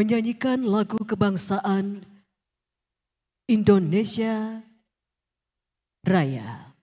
menyanyikan lagu kebangsaan Indonesia Raya.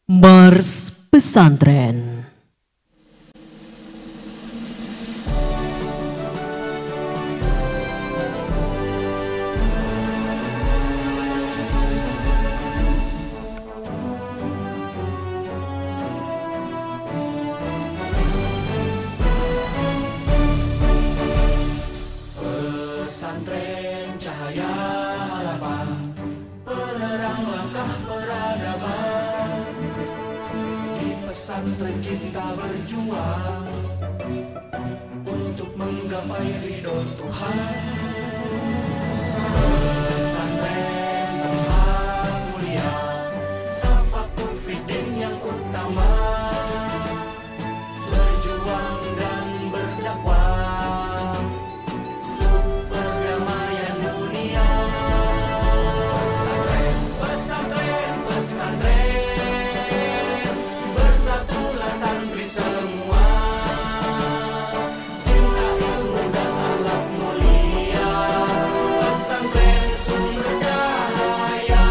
Mars Pesantren. Pesantren cahaya harapan, penerang langkah peradaban. Pesantren kita berjuang untuk menggapai ridho Tuhan. Pesantren tempat mulia, tafakur fiddin yang utama, berjuang dan berdakwah untuk perdamaian dunia. Pesantren, pesantren, pesantren, santri semua, cinta ilmu dan akhlak mulia, pesantren sumber cahaya.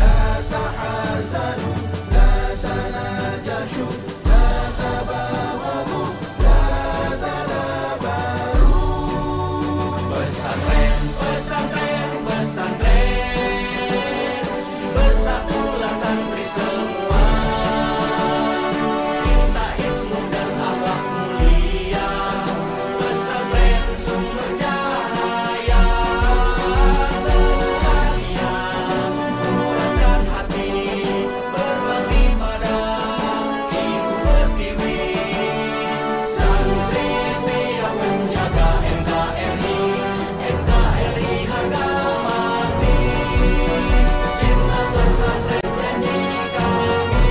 La tahazanu, la tanajashu, la tabaghadu, la tadabaru. Pesantren, pesantren, pesantren, bersatulah santri semua, cinta ilmu dan akhlak mulia, pesantren sumber cahaya. Berbahagia, kurangkan hati, berbakti pada ibu pertiwi. Santri siap menjaga NKRI, NKRI harga mati. Cinta pesantren janji kami,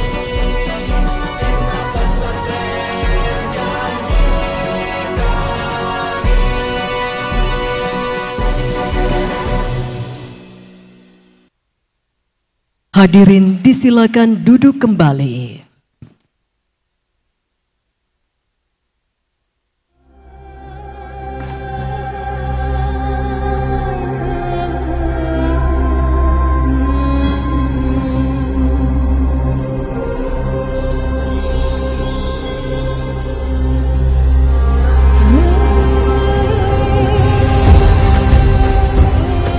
cinta pesantren janji kami. Hadirin disilakan duduk kembali.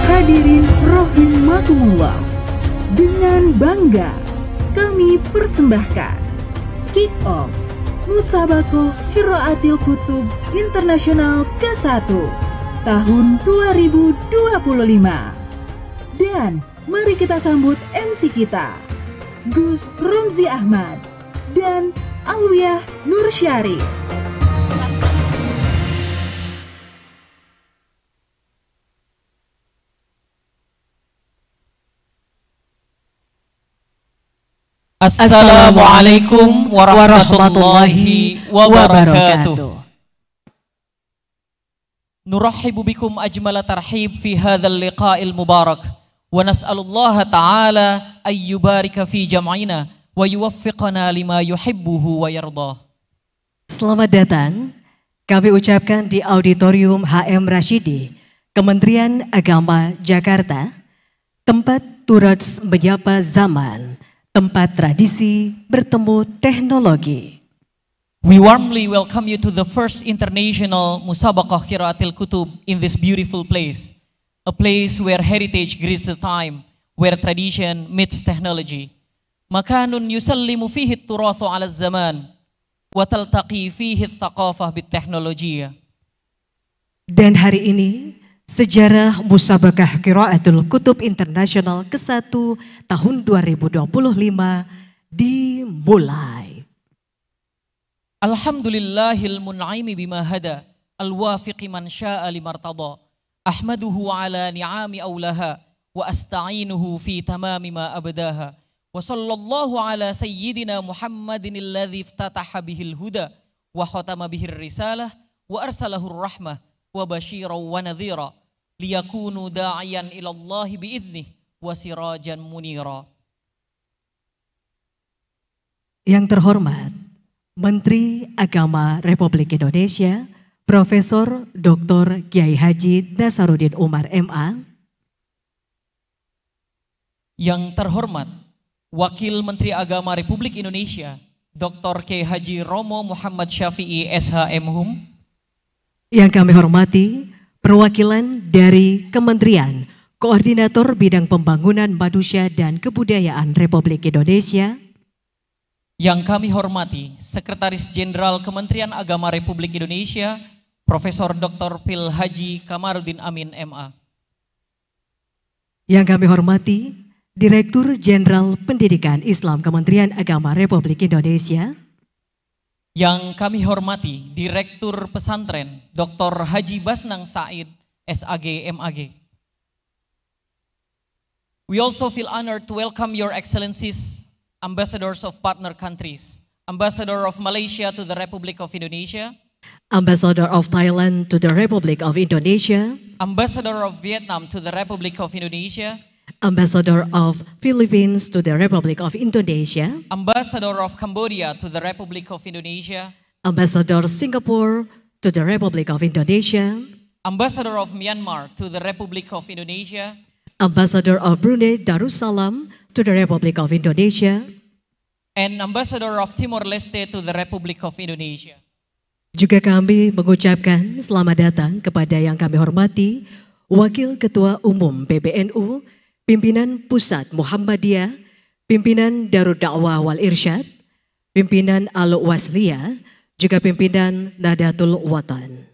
Hadirin rahimakumullah, dengan bangga kami persembahkan Kick Off Musabaqah Qiraatil Kutub Internasional ke-1 tahun 2025 dan Mari kita sambut MC kita, Gus Romzi Ahmad dan Alwiah Nur Syarif. Assalamualaikum warahmatullahi wabarakatuh. Nurahhibu bikum ajmala tarhib fi hadzal liqa'il mubarak wa nas'alullaha ta'ala ay yubarika fi jam'ina wa yuwaffiqana lima yuhibbuhu wa yardah. Selamat datang, kami ucapkan di Auditorium HM Rashidi, Kementerian Agama Jakarta, tempat Turats menyapa zaman, tempat tradisi bertemu teknologi. We warmly welcome you to the first international Musabaqah Qiraatil Kutub in this beautiful place, a place where heritage greets the time, where tradition meets technology. Makanun yusallimu fihi at-turathu 'ala az-zaman wa taltaqi fihi ats-thaqafah bit-teknolojiyah. Dan hari ini sejarah Musabaqah Qiraatul Kutub Internasional ke-1 tahun 2025 dimulai. Alhamdulillahil mun'imi bima hada, al-wafiqi man sya'a limartada. Ahmaduhu ala ni'ami awlaha, wa asta'inuhu fi tamami ma abdaha. Wa sallallahu ala sayyidina Muhammadin alladhi iftataha bihil huda, wa khatama bihir risalah, wa arsalahur rahmah, wa basyiran wa nadhira, liyakunu da'iyan ilallahi bi'idnih, wa sirajan munira. Yang terhormat, Menteri Agama Republik Indonesia, Profesor Dr. Kiai Haji Nasaruddin Umar MA. Yang terhormat, Wakil Menteri Agama Republik Indonesia, Dr. Kiai Haji Romo Muhammad Syafi'i SH.M.Hum. Yang kami hormati, perwakilan dari Kementerian Koordinator Bidang Pembangunan Manusia dan Kebudayaan Republik Indonesia. Yang kami hormati, Sekretaris Jenderal Kementerian Agama Republik Indonesia, Profesor Dr. Pil Haji Kamarudin Amin MA. Yang kami hormati, Direktur Jenderal Pendidikan Islam Kementerian Agama Republik Indonesia. Yang kami hormati, Direktur Pesantren Dr. Haji Basnang Said SAG MAG. We also feel honored to welcome Your Excellencies, Ambassadors of partner countries, Ambassador of Malaysia to the Republic of Indonesia, Ambassador of Thailand to the Republic of Indonesia, Ambassador of Vietnam to the Republic of Indonesia, Ambassador of Philippines to the Republic of Indonesia, Ambassador of Cambodia to the Republic of Indonesia, Ambassador Singapore to the Republic of Indonesia, Ambassador of Myanmar to the Republic of Indonesia, Ambassador of Brunei Darussalam to the Republic of Indonesia, and Ambassador of Timor-Leste to the Republic of Indonesia. Juga kami mengucapkan selamat datang kepada yang kami hormati, Wakil Ketua Umum PBNU, Pimpinan Pusat Muhammadiyah, Pimpinan Darud Da'wah wal Irsyad, Pimpinan Al-Wasliyah, juga Pimpinan Nahdlatul Watan.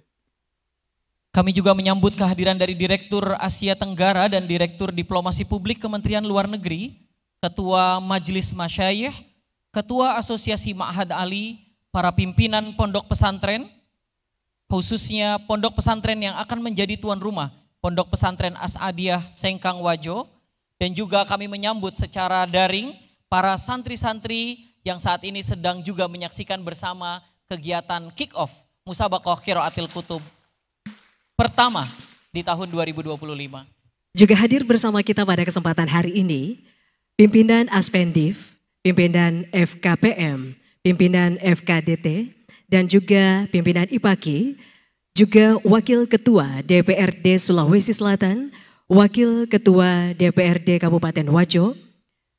Kami juga menyambut kehadiran dari Direktur Asia Tenggara dan Direktur Diplomasi Publik Kementerian Luar Negeri, Ketua Majelis Masyayikh, Ketua Asosiasi Ma'had Ali, para pimpinan pondok pesantren, khususnya pondok pesantren yang akan menjadi tuan rumah, Pondok Pesantren As-Adiyah Sengkang Wajo, dan juga kami menyambut secara daring para santri-santri yang saat ini sedang juga menyaksikan bersama kegiatan kick-off Musabaqah Qiraatil Kutub pertama di tahun 2025. Juga hadir bersama kita pada kesempatan hari ini, Pimpinan Aspendiv, Pimpinan FKPM, Pimpinan FKDT, dan juga Pimpinan IPAKI, juga Wakil Ketua DPRD Sulawesi Selatan, Wakil Ketua DPRD Kabupaten Wajo,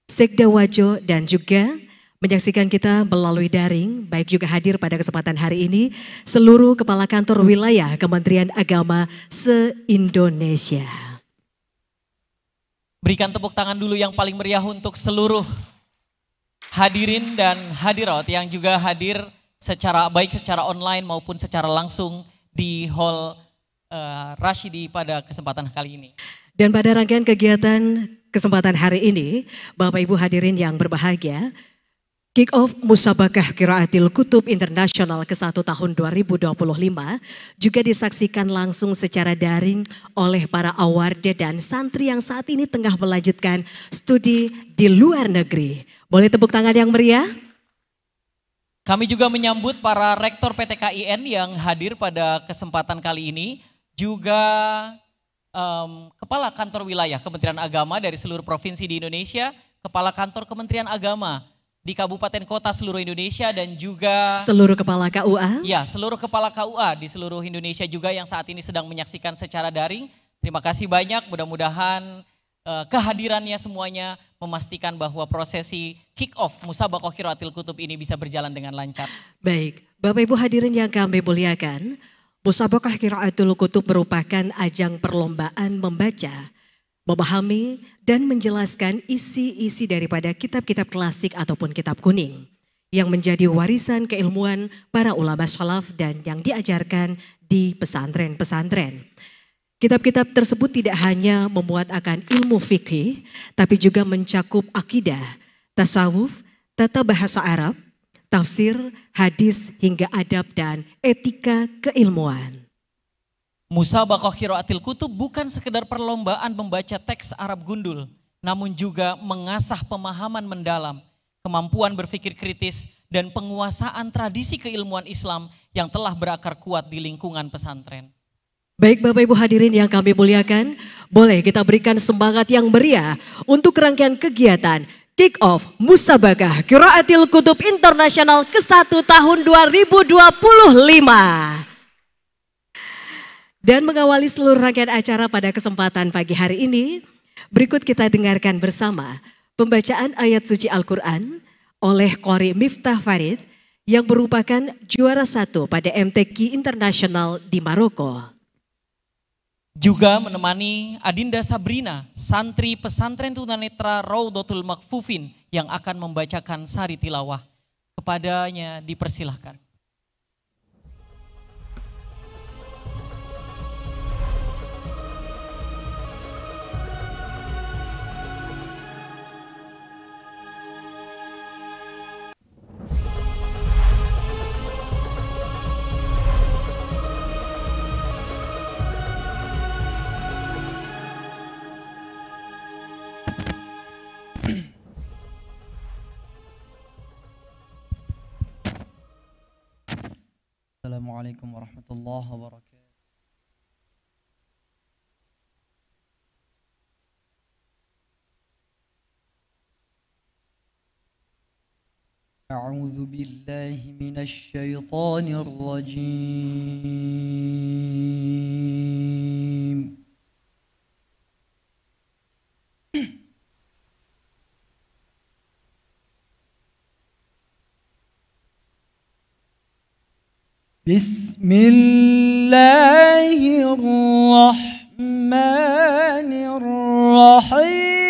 Sekda Wajo, dan juga menyaksikan kita melalui daring, baik juga hadir pada kesempatan hari ini seluruh Kepala Kantor Wilayah Kementerian Agama se-Indonesia. Berikan tepuk tangan dulu yang paling meriah untuk seluruh hadirin dan hadirat yang juga hadir secara baik secara online maupun secara langsung di Hall Rashidi pada kesempatan kali ini. Dan pada rangkaian kegiatan kesempatan hari ini, Bapak Ibu hadirin yang berbahagia, Kick-off Musabakah Qiraatil Kutub Internasional ke-1 tahun 2025 juga disaksikan langsung secara daring oleh para awarda dan santri yang saat ini tengah melanjutkan studi di luar negeri. Boleh tepuk tangan yang meriah? Kami juga menyambut para rektor PTKIN yang hadir pada kesempatan kali ini, juga Kepala Kantor Wilayah Kementerian Agama dari seluruh provinsi di Indonesia, Kepala Kantor Kementerian Agama di kabupaten kota seluruh Indonesia, dan juga seluruh kepala KUA. Ya, seluruh kepala KUA di seluruh Indonesia juga yang saat ini sedang menyaksikan secara daring. Terima kasih banyak, mudah-mudahan kehadirannya semuanya memastikan bahwa prosesi kick-off Musabaqah Qiraatil Kutub ini bisa berjalan dengan lancar. Baik, Bapak Ibu hadirin yang kami muliakan, Musabaqah Qiraatil Kutub merupakan ajang perlombaan membaca, memahami dan menjelaskan isi-isi daripada kitab-kitab klasik ataupun kitab kuning yang menjadi warisan keilmuan para ulama salaf dan yang diajarkan di pesantren-pesantren. Kitab-kitab tersebut tidak hanya memuat akan ilmu fikih, tapi juga mencakup akidah, tasawuf, tata bahasa Arab, tafsir, hadis hingga adab dan etika keilmuan. Musabaqah Qiraatil Kutub bukan sekedar perlombaan membaca teks Arab gundul, namun juga mengasah pemahaman mendalam, kemampuan berpikir kritis, dan penguasaan tradisi keilmuan Islam yang telah berakar kuat di lingkungan pesantren. Baik Bapak Ibu hadirin yang kami muliakan, boleh kita berikan semangat yang meriah untuk rangkaian kegiatan Kick-off Musabaqah Qiraatil Kutub Internasional ke-1 tahun 2025. Dan mengawali seluruh rangkaian acara pada kesempatan pagi hari ini, berikut kita dengarkan bersama pembacaan ayat suci Al-Quran oleh Qori Miftah Farid yang merupakan juara 1 pada MTQ Internasional di Maroko. Juga menemani Adinda Sabrina, santri pesantren tunanetra Raudhatul Makfufin yang akan membacakan sari tilawah. Kepadanya dipersilahkan. Assalamualaikum warahmatullahi wabarakatuh. A'udzu billahi minasy syaithanir rajim. Bismillahirrahmanirrahim.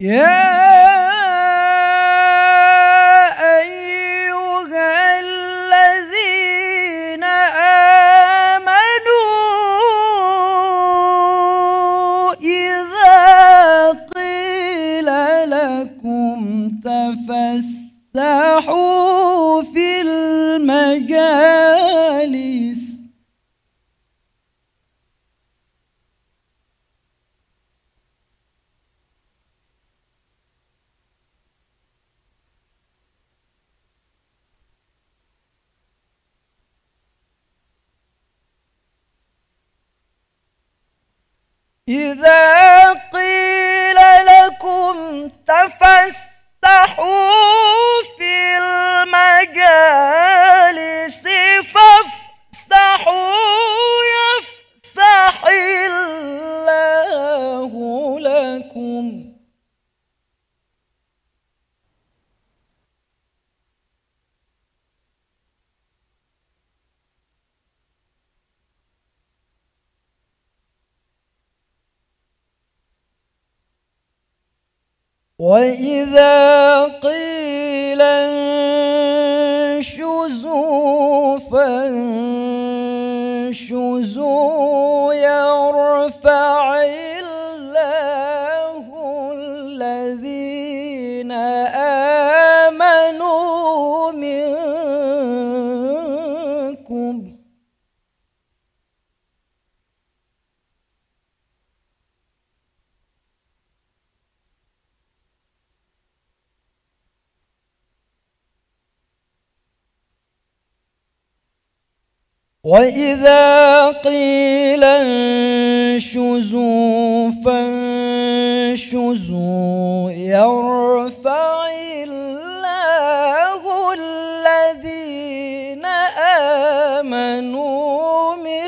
يا أيها الذين آمنوا إذا قيل لكم تفسحوا في المجالس إذا قيل لكم تفسحوا في المجالس فافسحوا يفسح الله لكم وإذا قيل انشزوا فانشزوا يرفع الله الذين آمنوا منكم وإذا قيل انشزوا فانشزوا يرفع الله الذين آمنوا منكم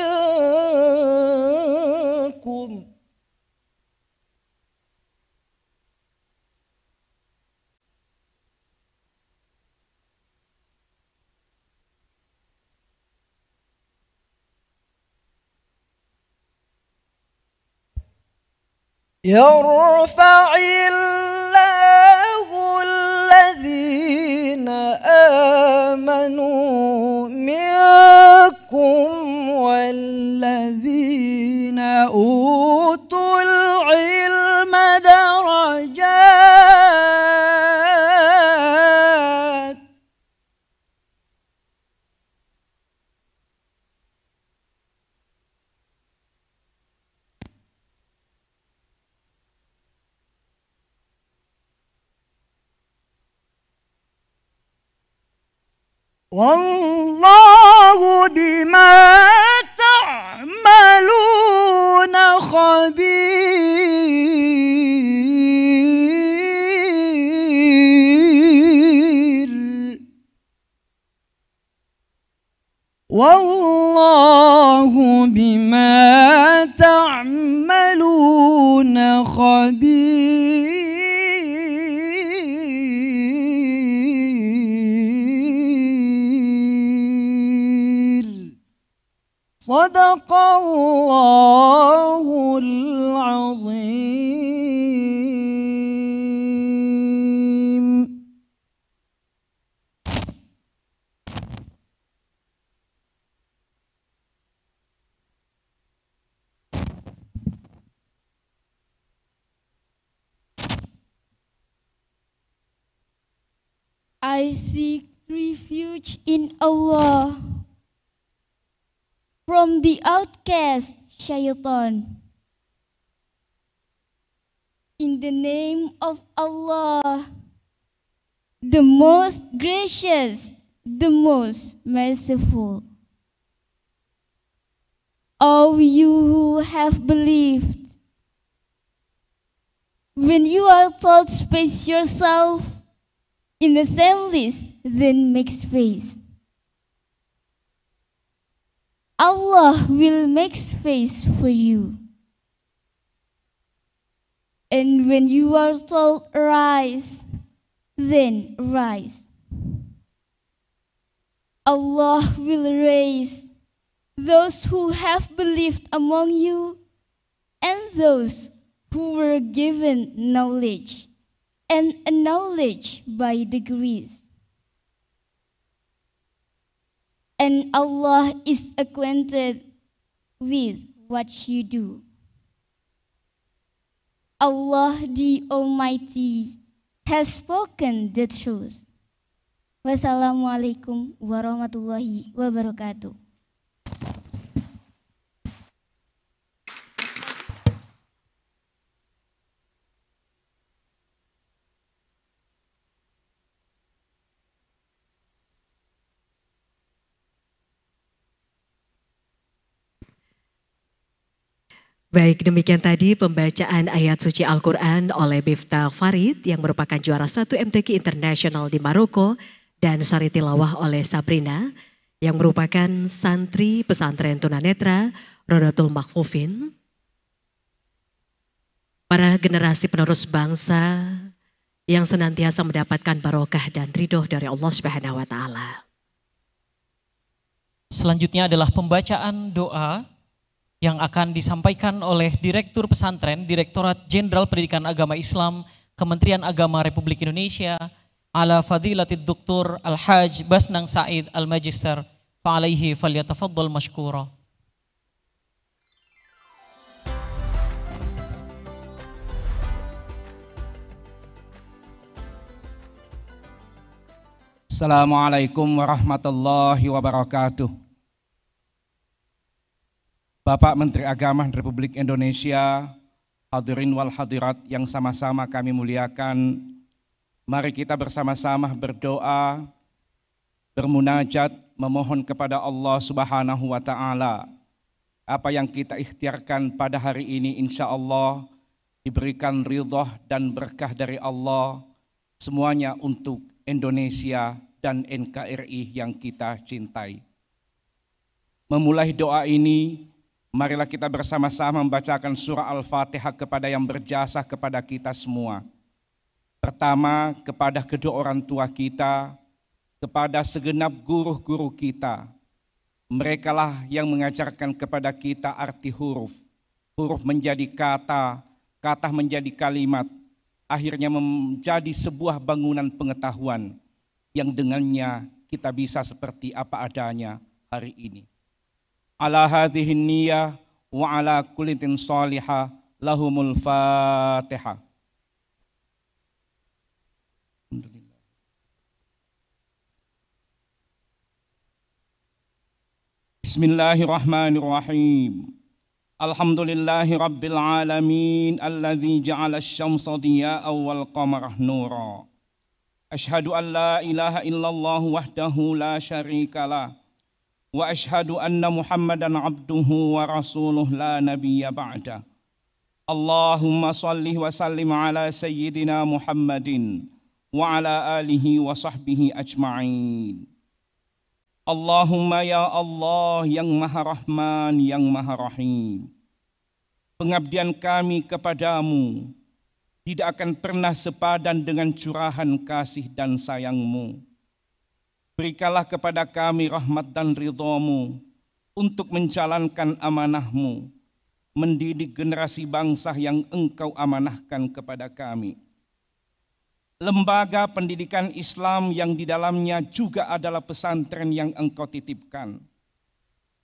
يرفع الله الذين آمنوا منكم والذين أوتوا العلم درجات والله بما تعملون خبير والله بما تعملون خبير صدق الله العظيم. I seek refuge in Allah from the outcast shaitan. In the name of Allah, the most gracious, the most merciful. O you who have believed, when you are told space yourself in assemblies, then make space. Allah will make space for you. And when you are told rise, then rise. Allah will raise those who have believed among you and those who were given knowledge and knowledge by degrees. And Allah is acquainted with what you do. Allah the Almighty has spoken the truth. Wassalamualaikum warahmatullahi wabarakatuh. Baik, demikian tadi pembacaan ayat suci Al-Quran oleh Miftah Farid yang merupakan juara 1 MTQ International di Maroko dan sari tilawah oleh Sabrina yang merupakan santri pesantren tunanetra Rodatul Mahfufin. Para generasi penerus bangsa yang senantiasa mendapatkan barokah dan ridho dari Allah Subhanahu wa Ta'ala. Selanjutnya adalah pembacaan doa yang akan disampaikan oleh Direktur Pesantren, Direktorat Jenderal Pendidikan Agama Islam, Kementerian Agama Republik Indonesia ala fadilatid Dr. Al-Haj Basnang Said Al-Magister fa'alaihi falyatafaddal mashkura. Assalamualaikum warahmatullahi wabarakatuh. Bapak Menteri Agama Republik Indonesia, hadirin wal hadirat yang sama-sama kami muliakan, mari kita bersama-sama berdoa, bermunajat, memohon kepada Allah Subhanahu wa Ta'ala. Apa yang kita ikhtiarkan pada hari ini insya Allah diberikan ridha dan berkah dari Allah, semuanya untuk Indonesia dan NKRI yang kita cintai. Memulai doa ini, marilah kita bersama-sama membacakan surah Al-Fatihah kepada yang berjasa kepada kita semua. Pertama, kepada kedua orang tua kita, kepada segenap guru-guru kita. Merekalah yang mengajarkan kepada kita arti huruf. Huruf menjadi kata, kata menjadi kalimat, akhirnya menjadi sebuah bangunan pengetahuan yang dengannya kita bisa seperti apa adanya hari ini. Ala hadhihi niyyah wa ala kulli tin salihah lahumul Fatihah. Bismillahirrahmanirrahim. Alhamdulillahi rabbil alamin alladzi ja'ala asy-syamsa diya'an wal qamara nura. Asyhadu an la ilaha illallah wahdahu la syarikalah wa asyhadu anna Muhammadan abduhu wa rasuluh la nabiyya ba'da. Allahumma salli wa sallim ala sayyidina Muhammadin wa ala alihi wa sahbihi ajma'in. Allahumma ya Allah yang Maha Rahman, yang Maha Rahim. Pengabdian kami kepadamu tidak akan pernah sepadan dengan curahan kasih dan sayang-Mu. Berikanlah kepada kami rahmat dan ridha-Mu untuk menjalankan amanah-Mu, mendidik generasi bangsa yang Engkau amanahkan kepada kami. Lembaga pendidikan Islam yang di dalamnya juga adalah pesantren yang Engkau titipkan.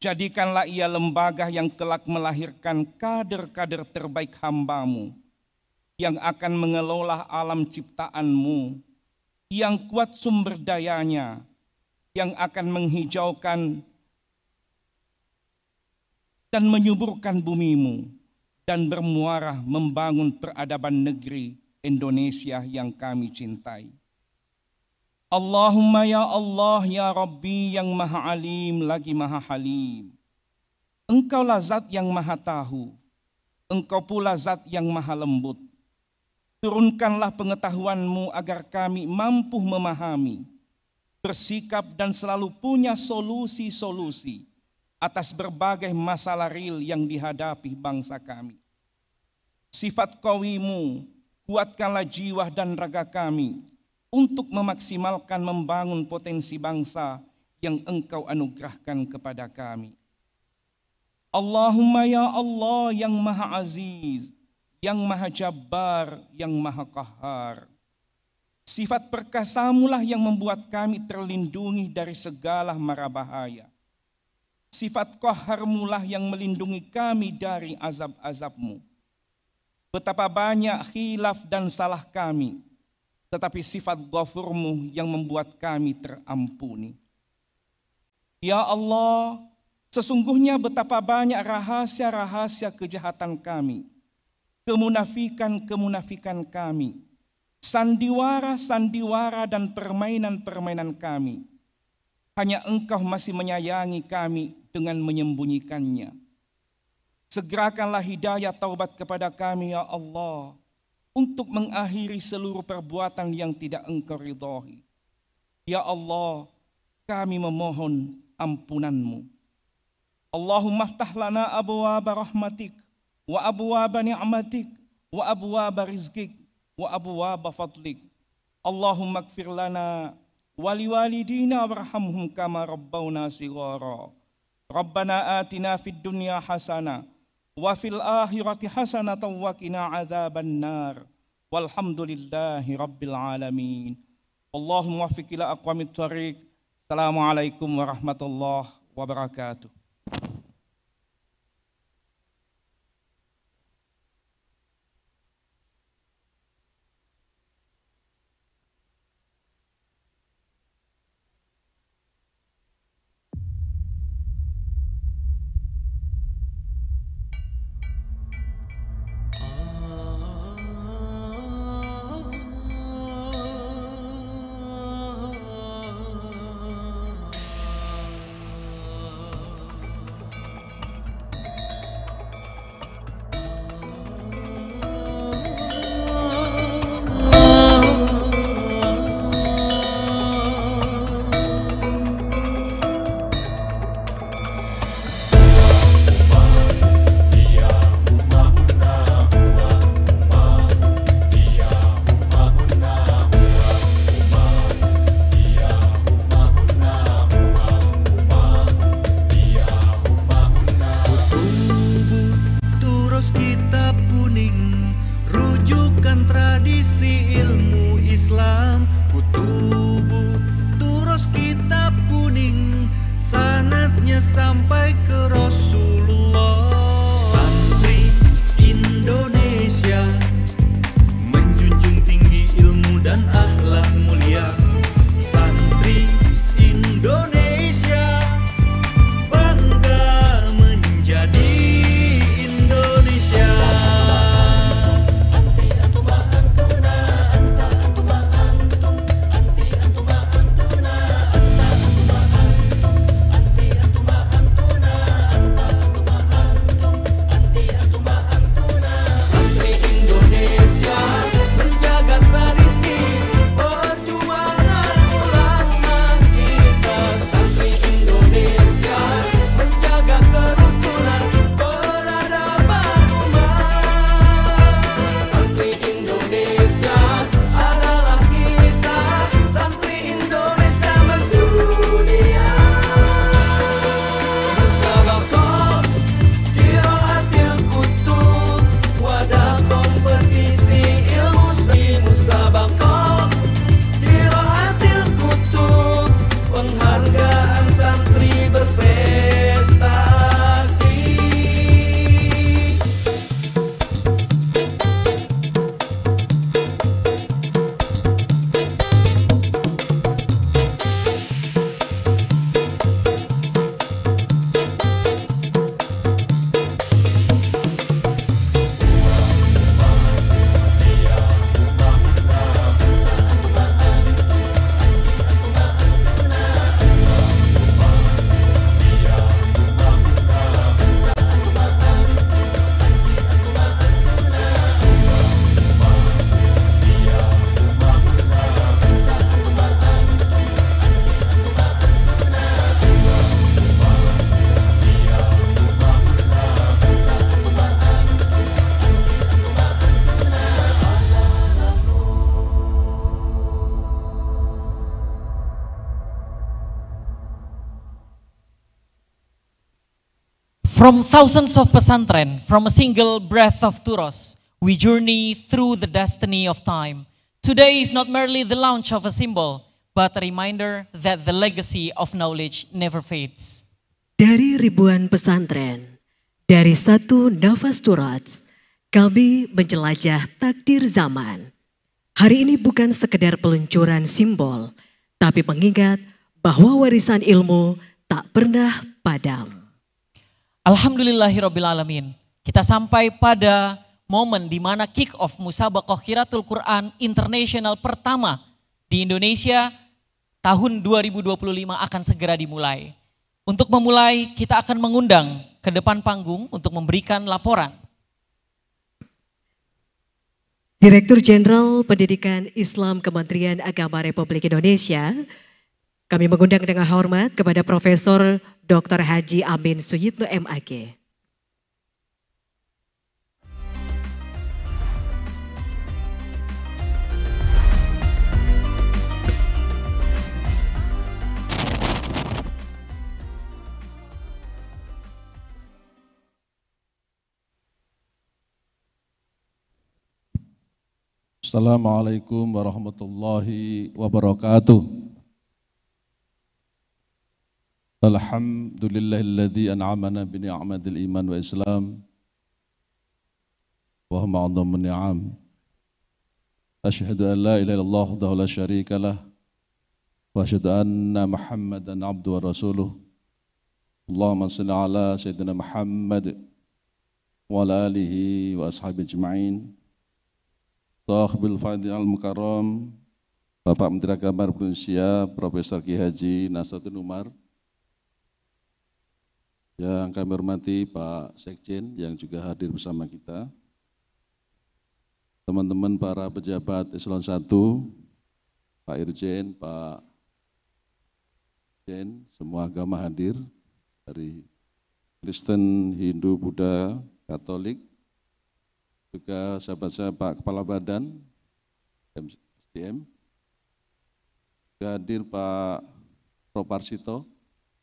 Jadikanlah ia lembaga yang kelak melahirkan kader-kader terbaik hamba-Mu, yang akan mengelola alam ciptaan-Mu, yang kuat sumber dayanya, yang akan menghijaukan dan menyuburkan bumi-Mu, dan bermuara membangun peradaban negeri Indonesia yang kami cintai. Allahumma ya Allah ya Rabbi yang Maha Alim lagi Maha Halim. Engkaulah zat yang Maha Tahu, Engkau pula zat yang Maha Lembut. Turunkanlah pengetahuan-Mu agar kami mampu memahami, bersikap dan selalu punya solusi-solusi atas berbagai masalah real yang dihadapi bangsa kami. Sifat Qawi-Mu, kuatkanlah jiwa dan raga kami untuk memaksimalkan membangun potensi bangsa yang Engkau anugerahkan kepada kami. Allahumma ya Allah yang Maha Aziz, yang Maha Jabbar, yang Maha Qahhar. Sifat perkasa-Mulah yang membuat kami terlindungi dari segala mara bahaya. Sifat Qahhar-Mulah yang melindungi kami dari azab-azab-Mu. Betapa banyak khilaf dan salah kami, tetapi sifat Ghafur-Mu yang membuat kami terampuni. Ya Allah, sesungguhnya betapa banyak rahasia-rahasia kejahatan kami, kemunafikan-kemunafikan kami, sandiwara-sandiwara dan permainan-permainan kami. Hanya Engkau masih menyayangi kami dengan menyembunyikannya. Segerakanlah hidayah taubat kepada kami ya Allah, untuk mengakhiri seluruh perbuatan yang tidak Engkau ridhoi. Ya Allah, kami memohon ampunan-Mu. Allahumma ftah lana abwaaba rahmatik, wa abwaaba ni'matik, wa abwaaba rizqik, wa abwaaba fadlik. Allahumma gfir lana wa liwalidina warhamhum kama rabbawna sighara. Rabbana atina fid dunya hasanah wa fil akhirati hasanatan wa qina adzaban nar. Walhamdulillahi rabbil alamin. Allahumma waffiq ila aqwamit thariq. Assalamualaikum warahmatullahi wabarakatuh. From thousands of pesantren, from a single breath of Turos, we journey through the destiny of time. Today is not merely the launch of a symbol, but a reminder that the legacy of knowledge never fades. Dari ribuan pesantren, dari satu nafas Turos, kami menjelajah takdir zaman. Hari ini bukan sekedar peluncuran simbol, tapi pengingat bahwa warisan ilmu tak pernah padam. Alhamdulillahirrabbilalamin. Kita sampai pada momen di mana kick off Musabaqah Qiraatul Quran International pertama di Indonesia tahun 2025 akan segera dimulai. Untuk memulai, kita akan mengundang ke depan panggung untuk memberikan laporan Direktur Jenderal Pendidikan Islam Kementerian Agama Republik Indonesia. Kami mengundang dengan hormat kepada Profesor Dr. Haji Amin Suyitno MAG. Assalamualaikum warahmatullahi wabarakatuh. Alhamdulillahilladzi an'amana bi ni'matil iman wa islam wa hum a'dhamun ni'am. Asyhadu an la ilaha illallah wahdahu la syarika lah wa asyhadu anna Muhammadan abduhu wa rasuluh. Allahumma shalli ala sayyidina Muhammad wa ala alihi wa ashabihi ajma'in. Sahibul Fadil Al-Mukarram, Bapak Menteri Agama Republik Indonesia, Profesor Ki Haji Nasaruddin Umar. Yang kami hormati Pak Sekjen yang juga hadir bersama kita. Teman-teman para pejabat Eselon 1, Pak Irjen, Pak Jen, semua agama hadir dari Kristen, Hindu, Buddha, Katolik. Juga sahabat-sahabat Pak Kepala Badan SDM, juga hadir Pak Proparsito,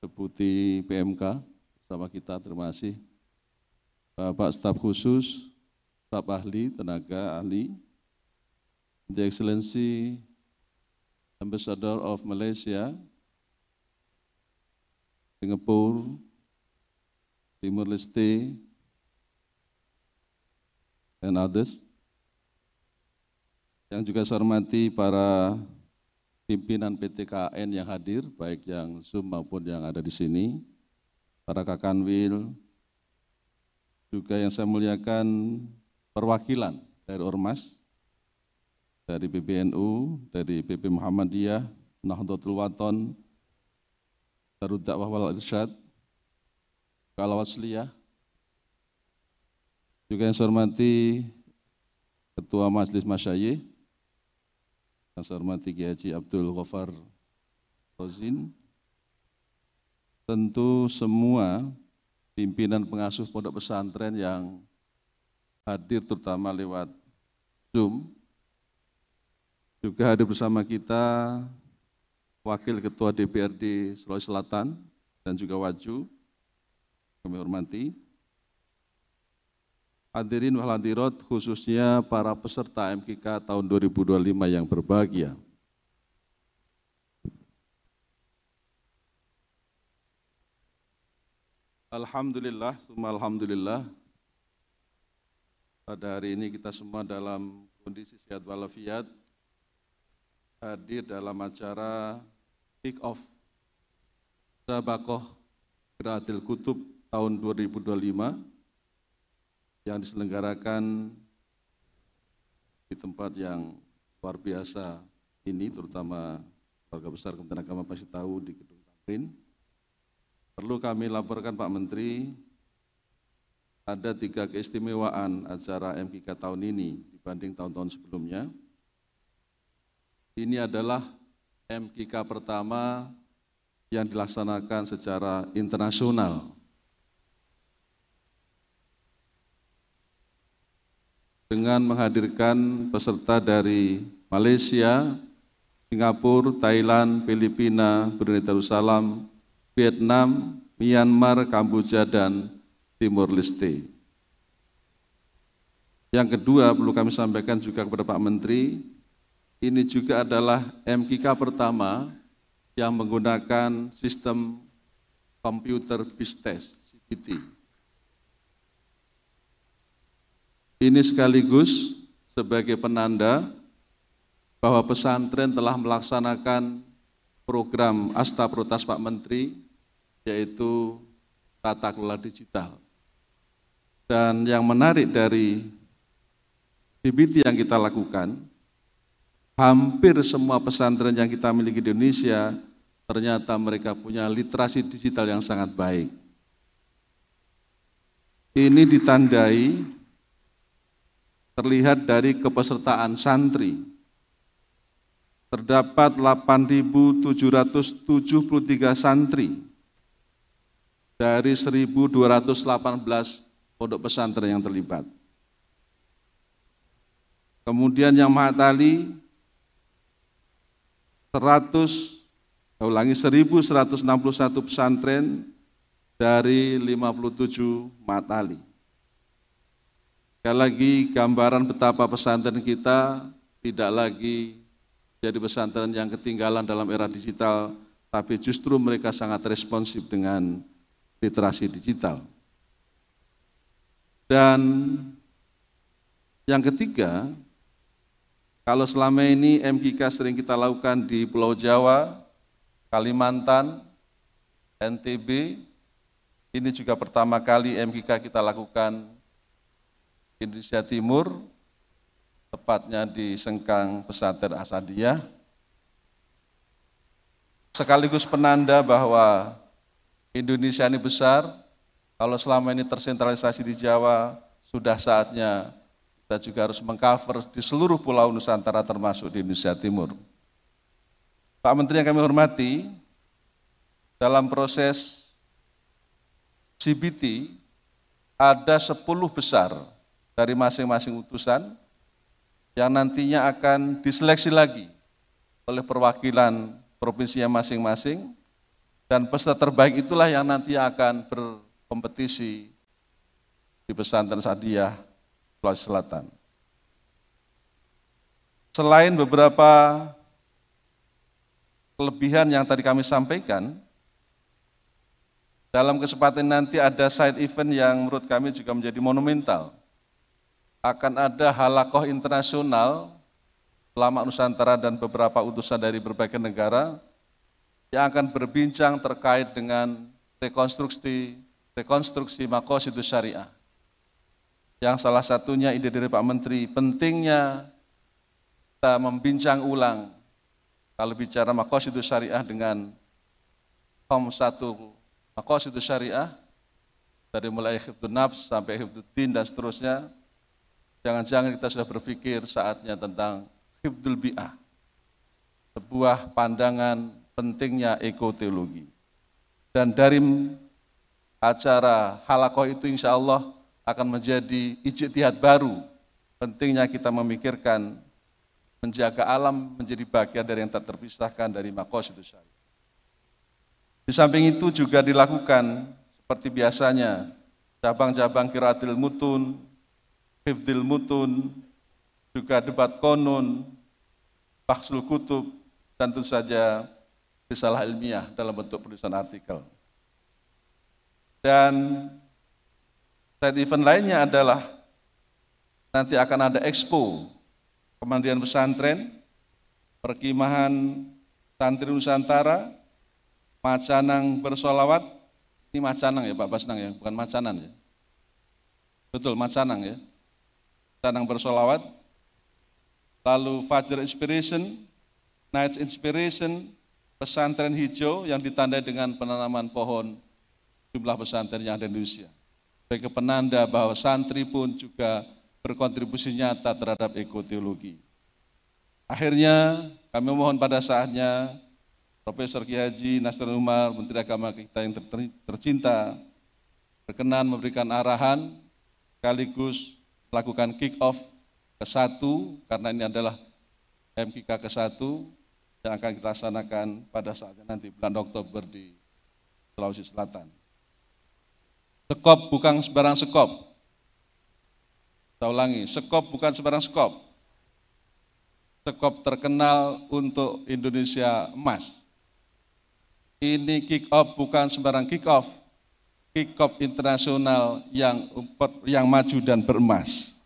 Deputi PMK bersama kita, terima kasih. Bapak staf khusus, staf ahli, tenaga ahli, The Excellency Ambassador of Malaysia, Singapura, Timur Leste, and others. Yang juga saya hormati para pimpinan PTKN yang hadir, baik yang Zoom maupun yang ada di sini, para Kakanwil, juga yang saya muliakan perwakilan dari Ormas, dari PBNU, dari PP Muhammadiyah, Nahdlatul Wathon, Darud Dakwah wal Irsyad, Al-Wasliyah. Juga yang saya hormati Ketua Majelis Masyayikh, yang saya hormati Kiai Haji Abdul Ghaffar Rozin, tentu semua pimpinan pengasuh pondok pesantren yang hadir terutama lewat Zoom, juga hadir bersama kita Wakil Ketua DPRD Sulawesi Selatan dan juga Waju, kami hormati. Hadirin wal hadirat, khususnya para peserta MKK tahun 2025 yang berbahagia. Alhamdulillah, summa alhamdulillah. Pada hari ini kita semua dalam kondisi sehat walafiat, hadir dalam acara kick off Sabaqah Qiraatil Kutub tahun 2025 yang diselenggarakan di tempat yang luar biasa ini, terutama keluarga besar Kementerian Agama pasti tahu, di Gedung Tamrin. Perlu kami laporkan Pak Menteri, ada 3 keistimewaan acara MKK tahun ini dibanding tahun-tahun sebelumnya. Ini adalah MKK pertama yang dilaksanakan secara internasional, dengan menghadirkan peserta dari Malaysia, Singapura, Thailand, Filipina, Brunei Darussalam, Vietnam, Myanmar, Kamboja, dan Timur Leste. Yang kedua, perlu kami sampaikan juga kepada Pak Menteri, ini juga adalah MKK pertama yang menggunakan sistem komputer Peace Test, CPT. Ini sekaligus sebagai penanda bahwa pesantren telah melaksanakan program Asta Prioritas Pak Menteri, yaitu tata kelola digital. Dan yang menarik dari CPT yang kita lakukan, hampir semua pesantren yang kita miliki di Indonesia, ternyata mereka punya literasi digital yang sangat baik. Ini ditandai terlihat dari kepesertaan santri. Terdapat 8.773 santri dari 1.218 pondok pesantren yang terlibat. Kemudian yang Mahatali 1.161 pesantren dari 57 Mahatali. Sekali lagi gambaran betapa pesantren kita tidak lagi jadi pesantren yang ketinggalan dalam era digital, tapi justru mereka sangat responsif dengan literasi digital. Dan yang ketiga, kalau selama ini MKK sering kita lakukan di Pulau Jawa, Kalimantan, NTB, ini juga pertama kali MKK kita lakukan di Indonesia Timur, tepatnya di Sengkang Pesantren Asadiyah, sekaligus penanda bahwa Indonesia ini besar. Kalau selama ini tersentralisasi di Jawa, sudah saatnya kita juga harus mengcover di seluruh pulau Nusantara termasuk di Indonesia Timur. Pak Menteri yang kami hormati, dalam proses CBT ada 10 besar dari masing-masing utusan yang nantinya akan diseleksi lagi oleh perwakilan provinsinya masing-masing, dan peserta terbaik itulah yang nanti akan berkompetisi di Pesantren Asadiyah Sulawesi Selatan. Selain beberapa kelebihan yang tadi kami sampaikan, dalam kesempatan nanti ada side event yang menurut kami juga menjadi monumental. Akan ada halakoh internasional ulama Nusantara dan beberapa utusan dari berbagai negara yang akan berbincang terkait dengan rekonstruksi maqasidus syariah. Yang salah satunya ide dari Pak Menteri, pentingnya kita membincang ulang kalau bicara maqasidus syariah dengan satu maqasidus syariah, dari mulai hifdzun nafs sampai hifdzud din dan seterusnya. Jangan-jangan kita sudah berpikir saatnya tentang hifdzul bi'ah, sebuah pandangan pentingnya ekoteologi. Dan dari acara halakoh itu insya Allah akan menjadi ijtihad baru, pentingnya kita memikirkan menjaga alam menjadi bagian dari yang tak terpisahkan dari maqasidus syariah. Di samping itu juga dilakukan seperti biasanya cabang-cabang qiraatil mutun, hifdzil mutun, juga debat konun, bahsul kutub, dan tentu saja risalah ilmiah dalam bentuk penulisan artikel. Dan side event lainnya adalah nanti akan ada expo Kementerian Pesantren, Perkimahan Santri Nusantara, Macanang Bersolawat. Ini Macanang ya Pak Basnang ya, bukan Macanan ya. Betul, Macanang ya. Macanang Bersolawat. Lalu Fajr Inspiration, Night Inspiration, pesantren hijau yang ditandai dengan penanaman pohon jumlah pesantren yang ada di Indonesia. Sebagai penanda bahwa santri pun juga berkontribusi nyata terhadap ekoteologi. Akhirnya kami mohon pada saatnya Profesor Kiai Haji Nasrul Umar, Menteri Agama kita yang tercinta, berkenan memberikan arahan sekaligus melakukan kick-off ke-1, karena ini adalah MKK ke-1 yang akan kita laksanakan pada saatnya nanti bulan Oktober di Sulawesi Selatan. Sekop bukan sembarang sekop. Saya ulangi, sekop bukan sembarang sekop. Sekop terkenal untuk Indonesia Emas. Ini kick-off bukan sembarang kick-off. Kick-off internasional yang maju dan beremas.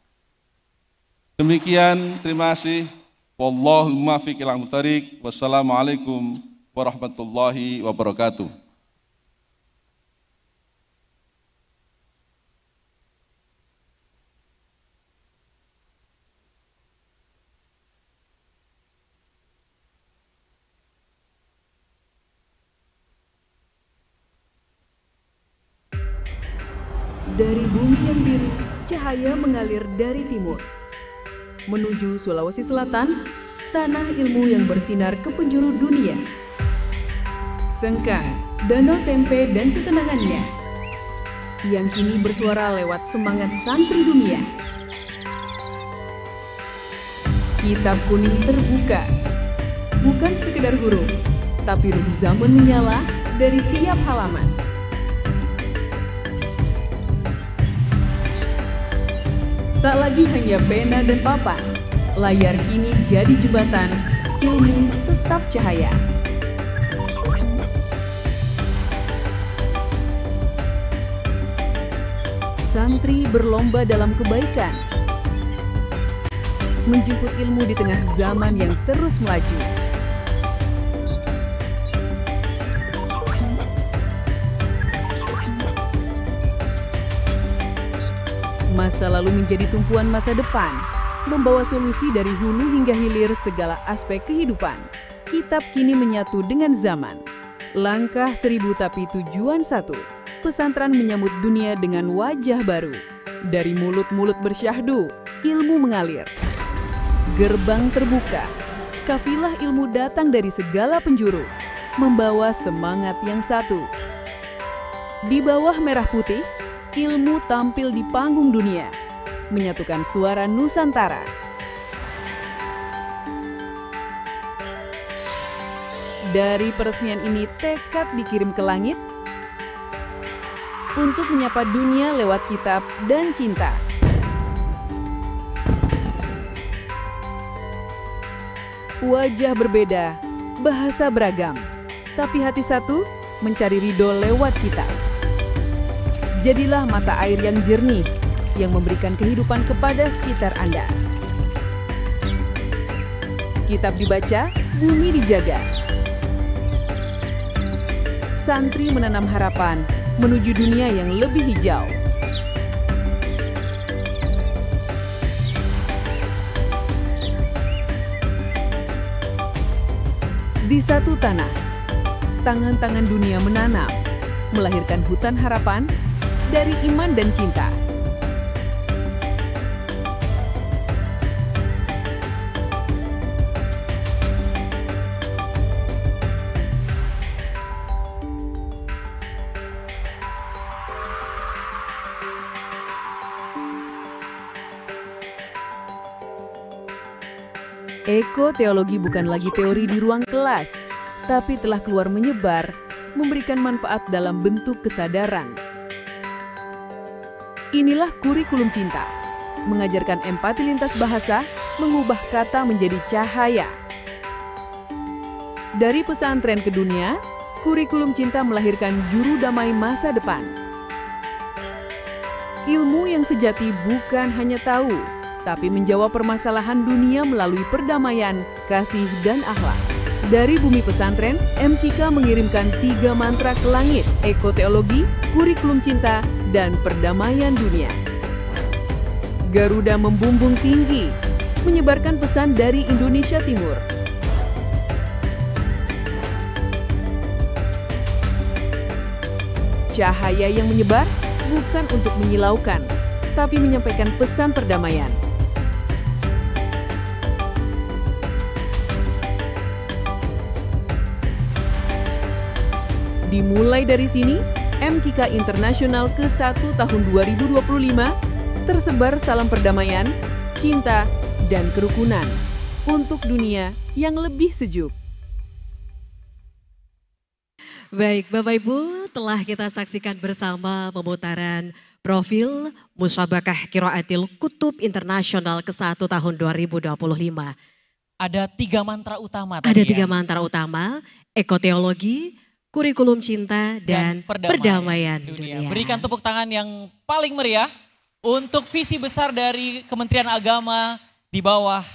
Demikian, terima kasih. Wallahu muwaffiq ila thoriq. Wassalamualaikum warahmatullahi wabarakatuh. Dari bumi yang biru, cahaya mengalir dari timur. Menuju Sulawesi Selatan, tanah ilmu yang bersinar ke penjuru dunia. Sengkang, Danau Tempe dan ketenangannya, yang kini bersuara lewat semangat santri dunia. Kitab kuning terbuka, bukan sekedar huruf, tapi ruh zaman menyala dari tiap halaman. Tak lagi hanya pena dan papan, Layar kini jadi jembatan, ilmu tetap cahaya. Santri berlomba dalam kebaikan, menjemput ilmu di tengah zaman yang terus melaju. Masa lalu menjadi tumpuan masa depan, membawa solusi dari hulu hingga hilir segala aspek kehidupan. Kitab kini menyatu dengan zaman. Langkah 1000 tapi tujuan satu. Pesantren menyambut dunia dengan wajah baru. Dari mulut-mulut bersyahdu, ilmu mengalir. Gerbang terbuka. Kafilah ilmu datang dari segala penjuru, membawa semangat yang satu. Di bawah merah putih, ilmu tampil di panggung dunia, menyatukan suara Nusantara. Dari peresmian ini tekad dikirim ke langit untuk menyapa dunia lewat kitab dan cinta. Wajah berbeda, bahasa beragam, tapi hati satu mencari ridho lewat kitab. Jadilah mata air yang jernih, yang memberikan kehidupan kepada sekitar Anda. Kitab dibaca, bumi dijaga. Santri menanam harapan menuju dunia yang lebih hijau. Di satu tanah, tangan-tangan dunia menanam, melahirkan hutan harapan dari iman dan cinta. Ekoteologi bukan lagi teori di ruang kelas, tapi telah keluar menyebar, memberikan manfaat dalam bentuk kesadaran. Inilah kurikulum cinta, mengajarkan empati lintas bahasa, mengubah kata menjadi cahaya. Dari pesantren ke dunia, kurikulum cinta melahirkan juru damai masa depan. Ilmu yang sejati bukan hanya tahu, tapi menjawab permasalahan dunia melalui perdamaian, kasih, dan akhlak. Dari bumi pesantren, MKK mengirimkan 3 mantra ke langit, ekoteologi, kurikulum cinta, dan perdamaian dunia. Garuda membumbung tinggi, menyebarkan pesan dari Indonesia Timur. Cahaya yang menyebar bukan untuk menyilaukan, tapi menyampaikan pesan perdamaian. Dimulai dari sini, MKK Internasional ke-1 tahun 2025 tersebar salam perdamaian, cinta, dan kerukunan untuk dunia yang lebih sejuk. Baik, Bapak Ibu, telah kita saksikan bersama pemutaran profil Musabakah Qiraatil Kutub Internasional ke-1 tahun 2025. Ada 3 mantra utama tadi. Ada 3 mantra utama, ekoteologi, kurikulum cinta, dan perdamaian dunia. Berikan tepuk tangan yang paling meriah untuk visi besar dari Kementerian Agama di bawah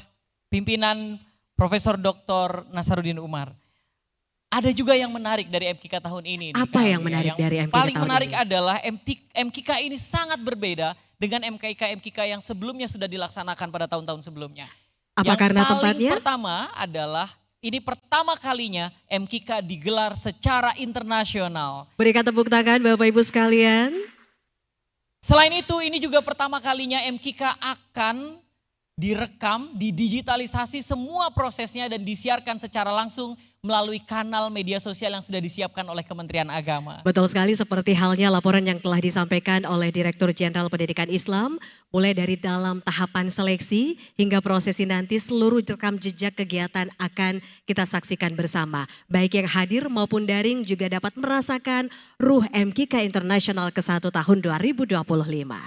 pimpinan Profesor Dr. Nasaruddin Umar. Ada juga yang menarik dari MKK tahun ini. Apa yang menarik dari MKK tahun ini? Paling menarik adalah MKK ini sangat berbeda dengan MKK yang sebelumnya sudah dilaksanakan pada tahun-tahun sebelumnya. Apa karena tempatnya? Yang pertama adalah ini pertama kalinya MKK digelar secara internasional. Berikan tepuk tangan Bapak Ibu sekalian. Selain itu ini juga pertama kalinya MKK akan direkam, didigitalisasi semua prosesnya dan disiarkan secara langsung melalui kanal media sosial yang sudah disiapkan oleh Kementerian Agama. Betul sekali, seperti halnya laporan yang telah disampaikan oleh Direktur Jenderal Pendidikan Islam, mulai dari dalam tahapan seleksi hingga prosesi nanti seluruh rekam jejak kegiatan akan kita saksikan bersama. Baik yang hadir maupun daring juga dapat merasakan ruh MKK Internasional ke-1 tahun 2025.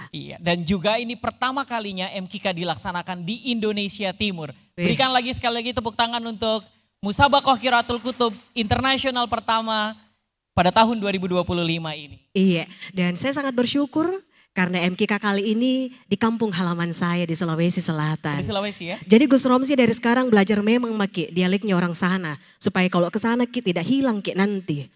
Iya, dan juga ini pertama kalinya MKK dilaksanakan di Indonesia Timur. Berikan lagi sekali lagi tepuk tangan untuk Musabakoh Qiraatul Kutub Internasional pertama pada tahun 2025 ini. Iya, dan saya sangat bersyukur karena MKK kali ini di kampung halaman saya di Sulawesi Selatan. Di Sulawesi ya? Jadi Gus Romsi dari sekarang belajar memang Ki dialeknya orang sana. Supaya kalau ke sana Ki tidak hilang Ki nanti.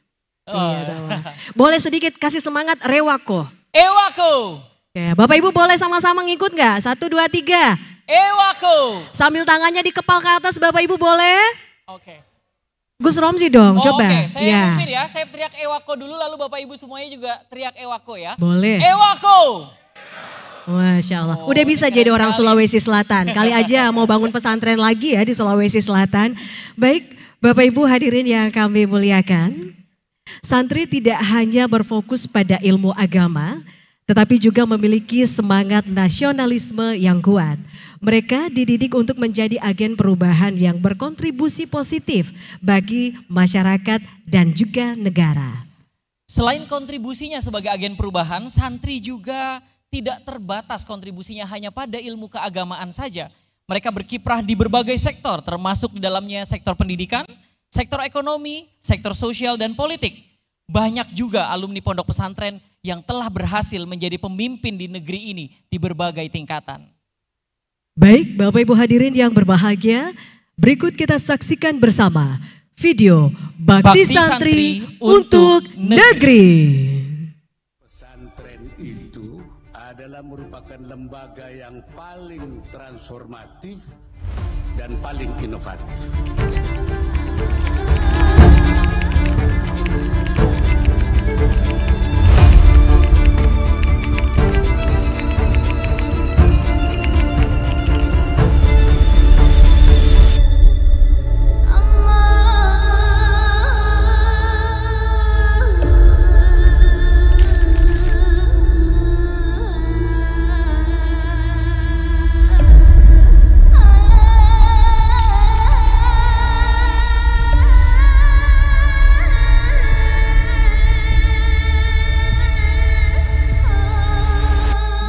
Oh. Iya, boleh sedikit kasih semangat Rewako. Ewako. Ya, Bapak Ibu boleh sama-sama ngikut nggak? 1, 2, 3. Ewako. Sambil tangannya dikepal ke atas Bapak Ibu boleh? Oke. Gus Romsi dong, coba. Oke, saya ya. mimpin ya. Saya teriak Ewako dulu lalu Bapak Ibu semuanya juga teriak Ewako ya. Boleh. Ewako. Masya Allah. Oh, udah bisa jadi orang sekali. Sulawesi Selatan. Kali aja mau bangun pesantren lagi ya di Sulawesi Selatan. Baik, Bapak Ibu hadirin yang kami muliakan. Santri tidak hanya berfokus pada ilmu agama, tetapi juga memiliki semangat nasionalisme yang kuat. Mereka dididik untuk menjadi agen perubahan yang berkontribusi positif bagi masyarakat dan juga negara. Selain kontribusinya sebagai agen perubahan, santri juga tidak terbatas kontribusinya hanya pada ilmu keagamaan saja. Mereka berkiprah di berbagai sektor, termasuk di dalamnya sektor pendidikan, sektor ekonomi, sektor sosial dan politik. Banyak juga alumni pondok pesantren yang telah berhasil menjadi pemimpin di negeri ini di berbagai tingkatan. Baik, Bapak Ibu hadirin yang berbahagia, berikut kita saksikan bersama video Bakti Santri untuk Negeri. Pesantren itu adalah merupakan lembaga yang paling transformatif dan paling inovatif.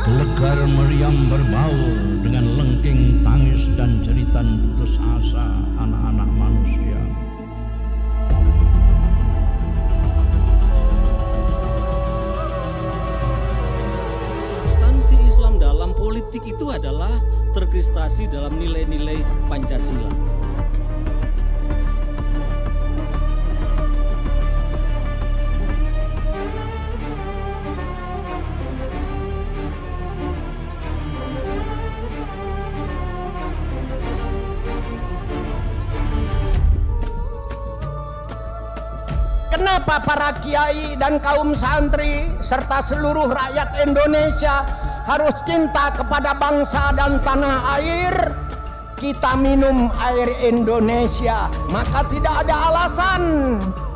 Gelegar meriam berbaur dengan lengking tangis dan jeritan putus asa anak-anak manusia. Substansi Islam dalam politik itu adalah terkristalisasi dalam nilai-nilai Pancasila. Kenapa para kiai dan kaum santri serta seluruh rakyat Indonesia harus cinta kepada bangsa dan tanah air? Kita minum air Indonesia, maka tidak ada alasan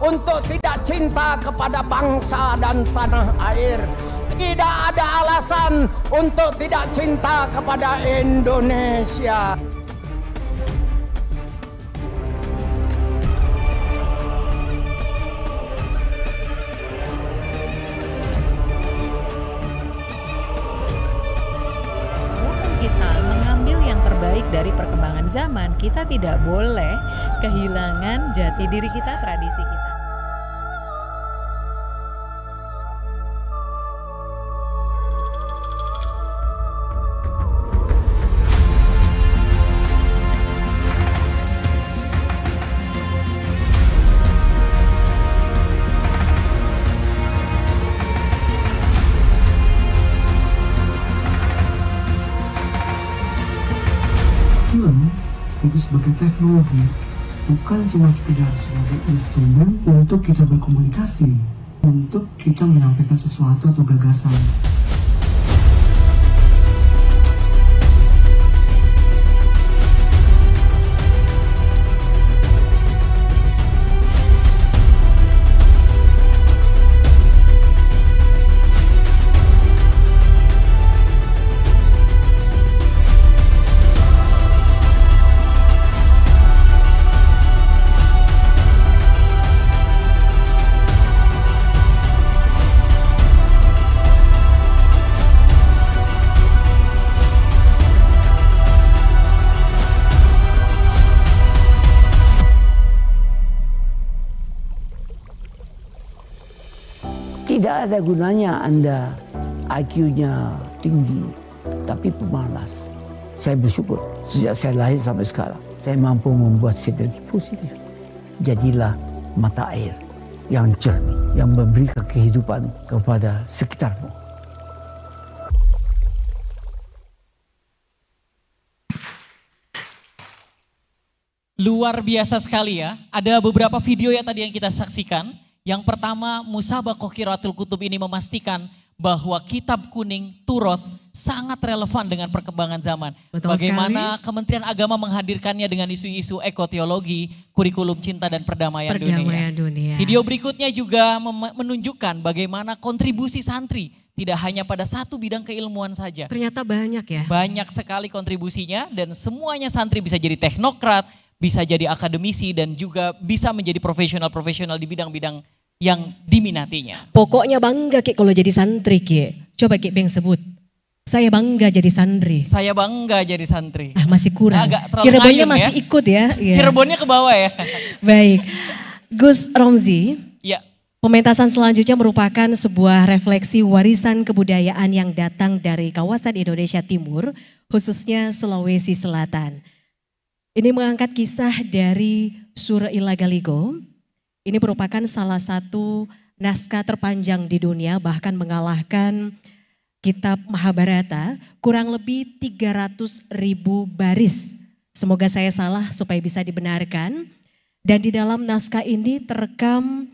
untuk tidak cinta kepada bangsa dan tanah air. Tidak ada alasan untuk tidak cinta kepada Indonesia. Dari perkembangan zaman, kita tidak boleh kehilangan jati diri kita, tradisi kita. Itu sebagai teknologi, bukan cuma sekedar sebagai instrumen untuk kita berkomunikasi, untuk kita menyampaikan sesuatu atau gagasan. Tidak ada gunanya Anda IQ-nya tinggi, tapi pemalas. Saya bersyukur sejak saya lahir sampai sekarang, saya mampu membuat sinergi positif. Jadilah mata air yang jernih, yang memberikan kehidupan kepada sekitarmu. Luar biasa sekali ya. Ada beberapa video ya tadi yang kita saksikan. Yang pertama, Musabaqah Qiraatul Kutub ini memastikan bahwa kitab kuning Turoth sangat relevan dengan perkembangan zaman. Betul Bagaimana sekali. Kementerian Agama menghadirkannya dengan isu-isu ekoteologi, kurikulum cinta dan perdamaian dunia. Video berikutnya juga menunjukkan bagaimana kontribusi santri tidak hanya pada satu bidang keilmuan saja. Ternyata banyak ya. Banyak sekali kontribusinya dan semuanya santri bisa jadi teknokrat, bisa jadi akademisi dan juga bisa menjadi profesional-profesional di bidang-bidang yang diminatinya. Pokoknya bangga Ki kalau jadi santri Ki. Coba Ki Beng sebut. Saya bangga jadi santri. Saya bangga jadi santri. Masih kurang. Agak terlalu Cirebonnya ngayun masih ya. ikut ya. Iya. Cirebonnya ke bawah ya. Baik. Gus Romzi. Ya. Pementasan selanjutnya merupakan sebuah refleksi warisan kebudayaan yang datang dari kawasan Indonesia Timur, khususnya Sulawesi Selatan. Ini mengangkat kisah dari Sura Ilagaligo. Ini merupakan salah satu naskah terpanjang di dunia, bahkan mengalahkan kitab Mahabharata, kurang lebih 300.000 baris. Semoga saya salah supaya bisa dibenarkan. Dan di dalam naskah ini terekam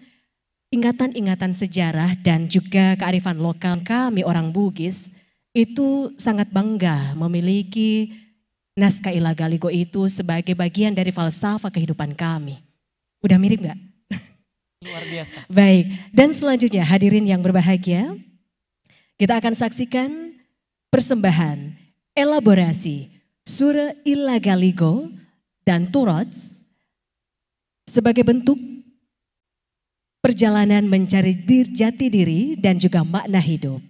ingatan-ingatan sejarah dan juga kearifan lokal. Kami orang Bugis itu sangat bangga memiliki naskah Ilagaligo itu sebagai bagian dari falsafah kehidupan kami. Udah mirip gak? Luar biasa. Baik, dan selanjutnya hadirin yang berbahagia, kita akan saksikan persembahan elaborasi Sura Ilagaligo dan Turoth sebagai bentuk perjalanan mencari jati diri dan juga makna hidup.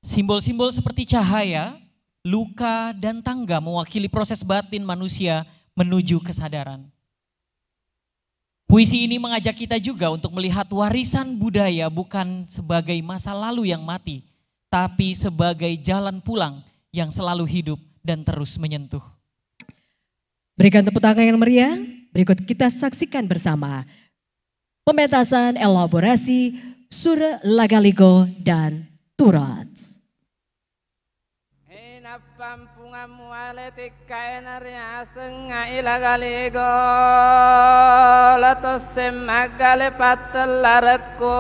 Simbol-simbol seperti cahaya, luka, dan tangga mewakili proses batin manusia menuju kesadaran. Puisi ini mengajak kita juga untuk melihat warisan budaya bukan sebagai masa lalu yang mati, tapi sebagai jalan pulang yang selalu hidup dan terus menyentuh. Berikan tepuk tangan yang meriah, berikut kita saksikan bersama pementasan elaborasi Sura Ilagaligo dan Turoth. Pampungamu aletik kaenarnya senga Ilagaligo latosem agale patelaratko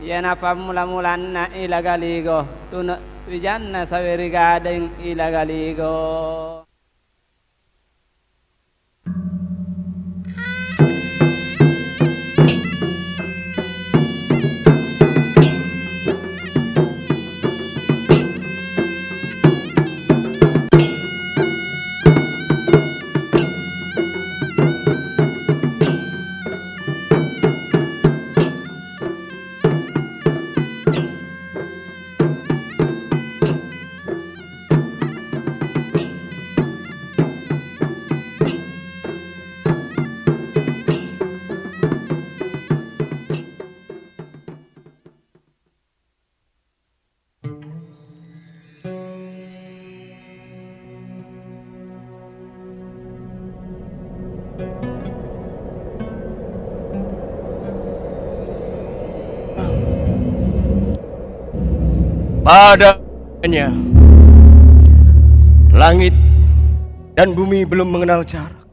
yana pamula-mulanna Ilagaligo tuna wijanna saweri gadeng Ilagaligo. Padanya langit dan bumi belum mengenal jarak.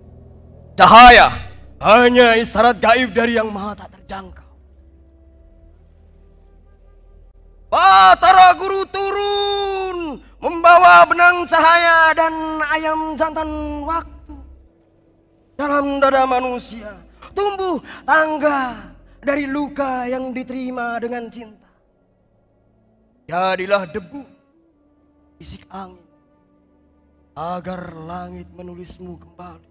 Cahaya hanya isyarat gaib dari yang maha tak terjangkau. Batara Guru turun membawa benang cahaya dan ayam jantan waktu. Dalam dada manusia tumbuh tangga dari luka yang diterima dengan cinta. Jadilah debu, isik angin, agar langit menulismu kembali.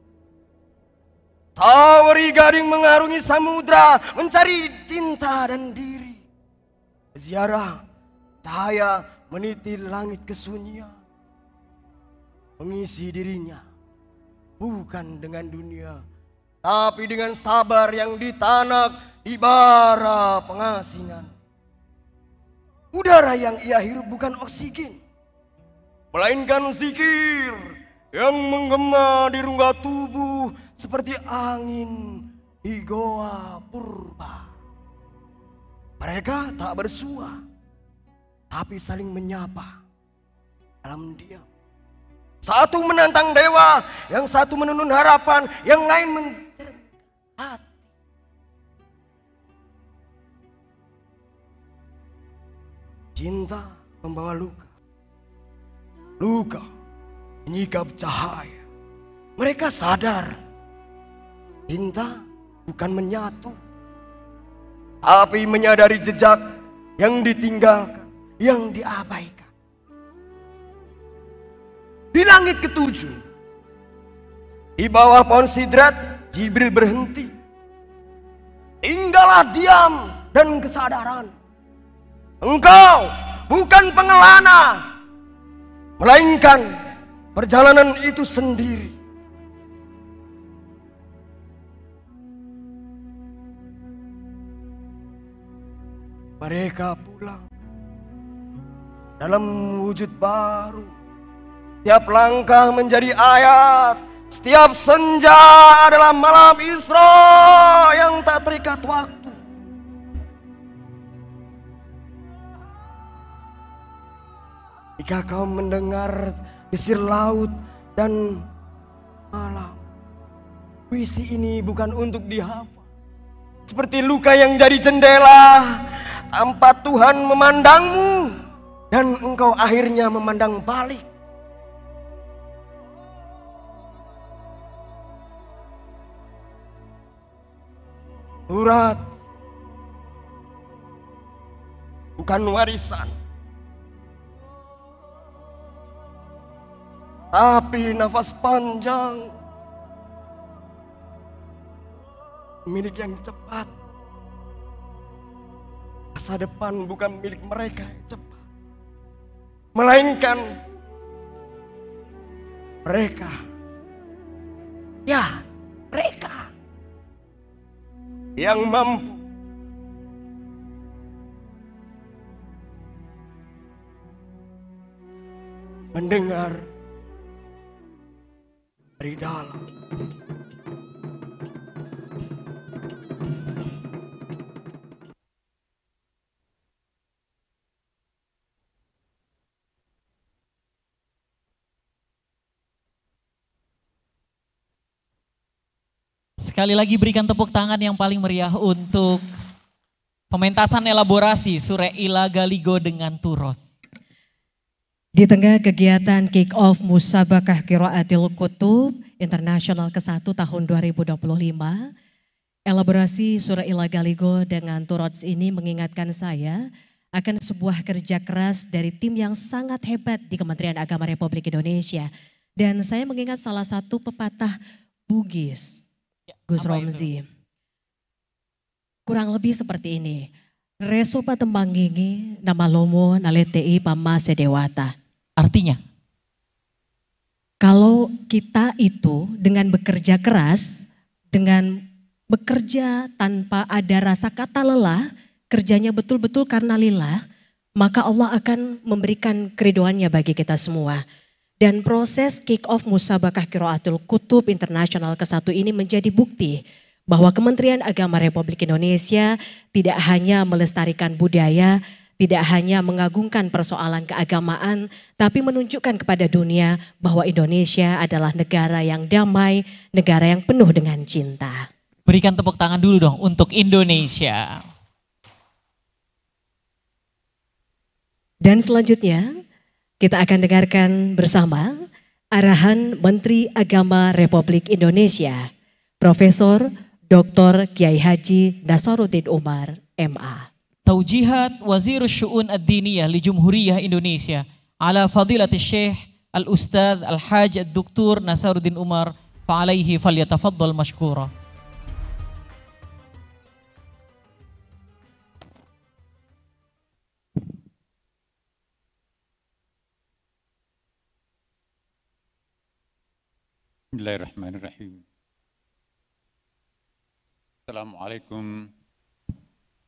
Tawari gading mengarungi samudra, mencari cinta dan diri. Ziarah cahaya meniti langit kesunyian, mengisi dirinya bukan dengan dunia, tapi dengan sabar yang ditanak di bara pengasingan. Udara yang ia hirup bukan oksigen, melainkan zikir yang menggema di rongga tubuh seperti angin di goa purba. Mereka tak bersua, tapi saling menyapa dalam diam. Satu menantang dewa, yang satu menunun harapan, yang lain mencerminkan hati. Cinta membawa luka, luka menyikap cahaya. Mereka sadar cinta bukan menyatu, tapi menyadari jejak yang ditinggalkan, yang diabaikan. Di langit ketujuh, di bawah pohon sidrat, Jibril berhenti. Tinggallah diam dan kesadaran. Engkau bukan pengelana, melainkan perjalanan itu sendiri. Mereka pulang dalam wujud baru. Setiap langkah menjadi ayat. Setiap senja adalah malam Isra yang tak terikat waktu. Jika kau mendengar desir laut dan malam, puisi ini bukan untuk dihafal. Seperti luka yang jadi jendela, tanpa Tuhan memandangmu, dan engkau akhirnya memandang balik. Surat bukan warisan, tapi nafas panjang, milik yang cepat. Masa depan bukan milik mereka yang cepat, melainkan mereka. Ya, mereka yang mampu mendengar dari dalam. Sekali lagi berikan tepuk tangan yang paling meriah untuk pementasan elaborasi Surah Ila Galigo dengan Turot. Di tengah kegiatan kick-off Musabakah Qiraatil Kutub Internasional ke-1 tahun 2025, elaborasi Surah Ila Galigo dengan Turot ini mengingatkan saya akan sebuah kerja keras dari tim yang sangat hebat di Kementerian Agama Republik Indonesia. Dan saya mengingat salah satu pepatah Bugis, Gus Romzi. Kurang lebih seperti ini. Reso patembanggingi nama lomo naletei pama sedewata. Artinya? Kalau kita itu dengan bekerja keras, dengan bekerja tanpa ada rasa kata lelah, kerjanya betul-betul karena lillah, maka Allah akan memberikan keridoannya bagi kita semua. Dan proses kick-off Musabakah Qiraatil Kutub Internasional ke-1 ini menjadi bukti bahwa Kementerian Agama Republik Indonesia tidak hanya melestarikan budaya, tidak hanya mengagungkan persoalan keagamaan, tapi menunjukkan kepada dunia bahwa Indonesia adalah negara yang damai, negara yang penuh dengan cinta. Berikan tepuk tangan dulu dong untuk Indonesia. Dan selanjutnya, kita akan dengarkan bersama arahan Menteri Agama Republik Indonesia, Profesor Dr. Kiai Haji Nasaruddin Umar, MA. Taujihat Wazirus Syu'un Ad-Diniyah li Jumhuriyah Indonesia ala fadilatis Syekh Al-Ustadz Al-Haj Ad-Duktur Nasaruddin Umar fa'alaihi falyatafaddal mashkura. Bismillahirrahmanirrahim. Assalamualaikum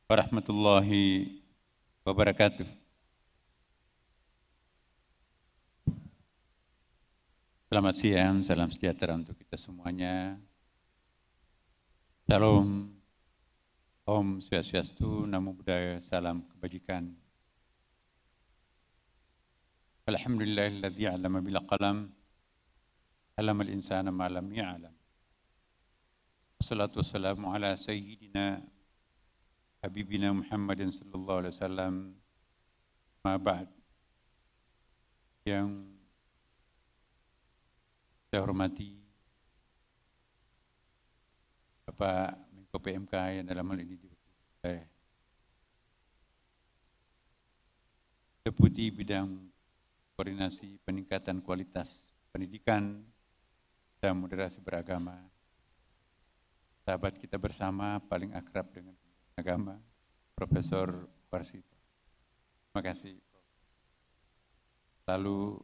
warahmatullahi wabarakatuh. Selamat siang, salam sejahtera untuk kita semuanya. Salam, Om Swastiastu, Namo Buddhaya, salam kebajikan. Alhamdulillahilladzi 'allama bil qalam, 'allamal insana ma lam ya'lam. Wassalatu wassalamu ala sayyidina Habibina Muhammadin sallallahu alaihi wasallam. Ma ba'd. Yang saya hormati Bapak Menko PMK yang dalam hal ini diwakili Deputi Bidang Koordinasi Peningkatan Kualitas Pendidikan dan Moderasi Beragama. Sahabat kita bersama paling akrab dengan agama, Profesor Warsito. Terima kasih. Lalu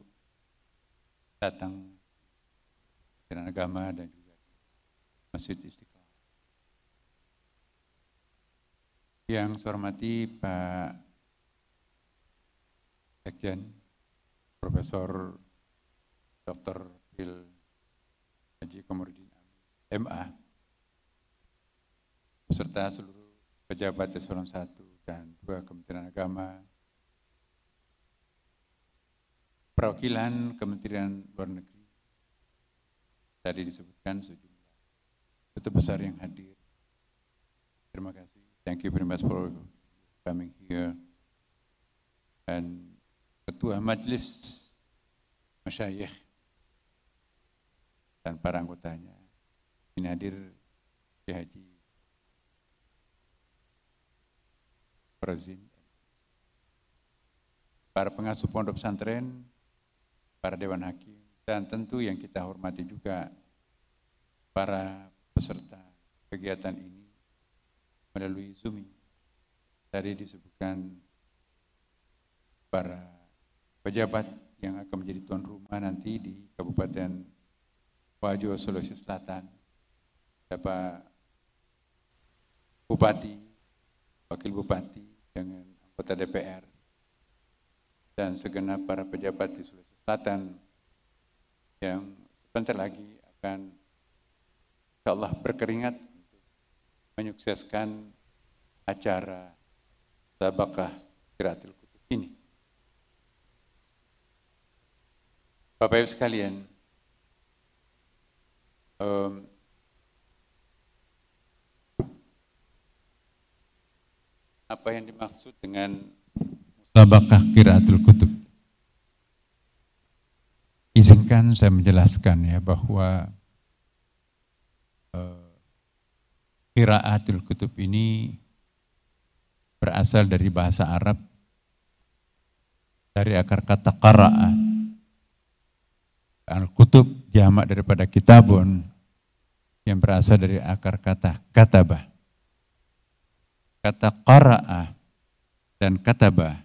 datang dengan agama dan juga Masjid Istiqlal. Yang saya hormati Pak Sekjen, Profesor Dr. Pil Haji Komarudin MA, beserta seluruh pejabat eselon 1 dan 2 Kementerian Agama, perwakilan Kementerian Luar Negeri, tadi disebutkan sejumlah duta besar yang hadir. Terima kasih. Thank you very much for coming here. Dan Ketua Majelis Masyayikh dan para anggotanya. Ini hadir Kiai Haji Farzin, para pengasuh pondok pesantren, para dewan hakim, dan tentu yang kita hormati juga para peserta kegiatan ini melalui Zoom. Tadi disebutkan para pejabat yang akan menjadi tuan rumah nanti di Kabupaten Wajo, Sulawesi Selatan, Bapak Bupati, Wakil Bupati dengan anggota DPR, dan segenap para pejabat di Sulawesi Selatan yang sebentar lagi akan insyaallah berkeringat untuk menyukseskan acara Sabaqah Qiraatil Kutub ini. Bapak Ibu sekalian, apa yang dimaksud dengan Sabaqah Qiraatil Kutub? Izinkan saya menjelaskan ya bahwa Qiraatul Kutub ini berasal dari bahasa Arab, dari akar kata qara'a. Al-Kutub jamak daripada kitabun yang berasal dari akar kata katabah. Kata qara'a dan katabah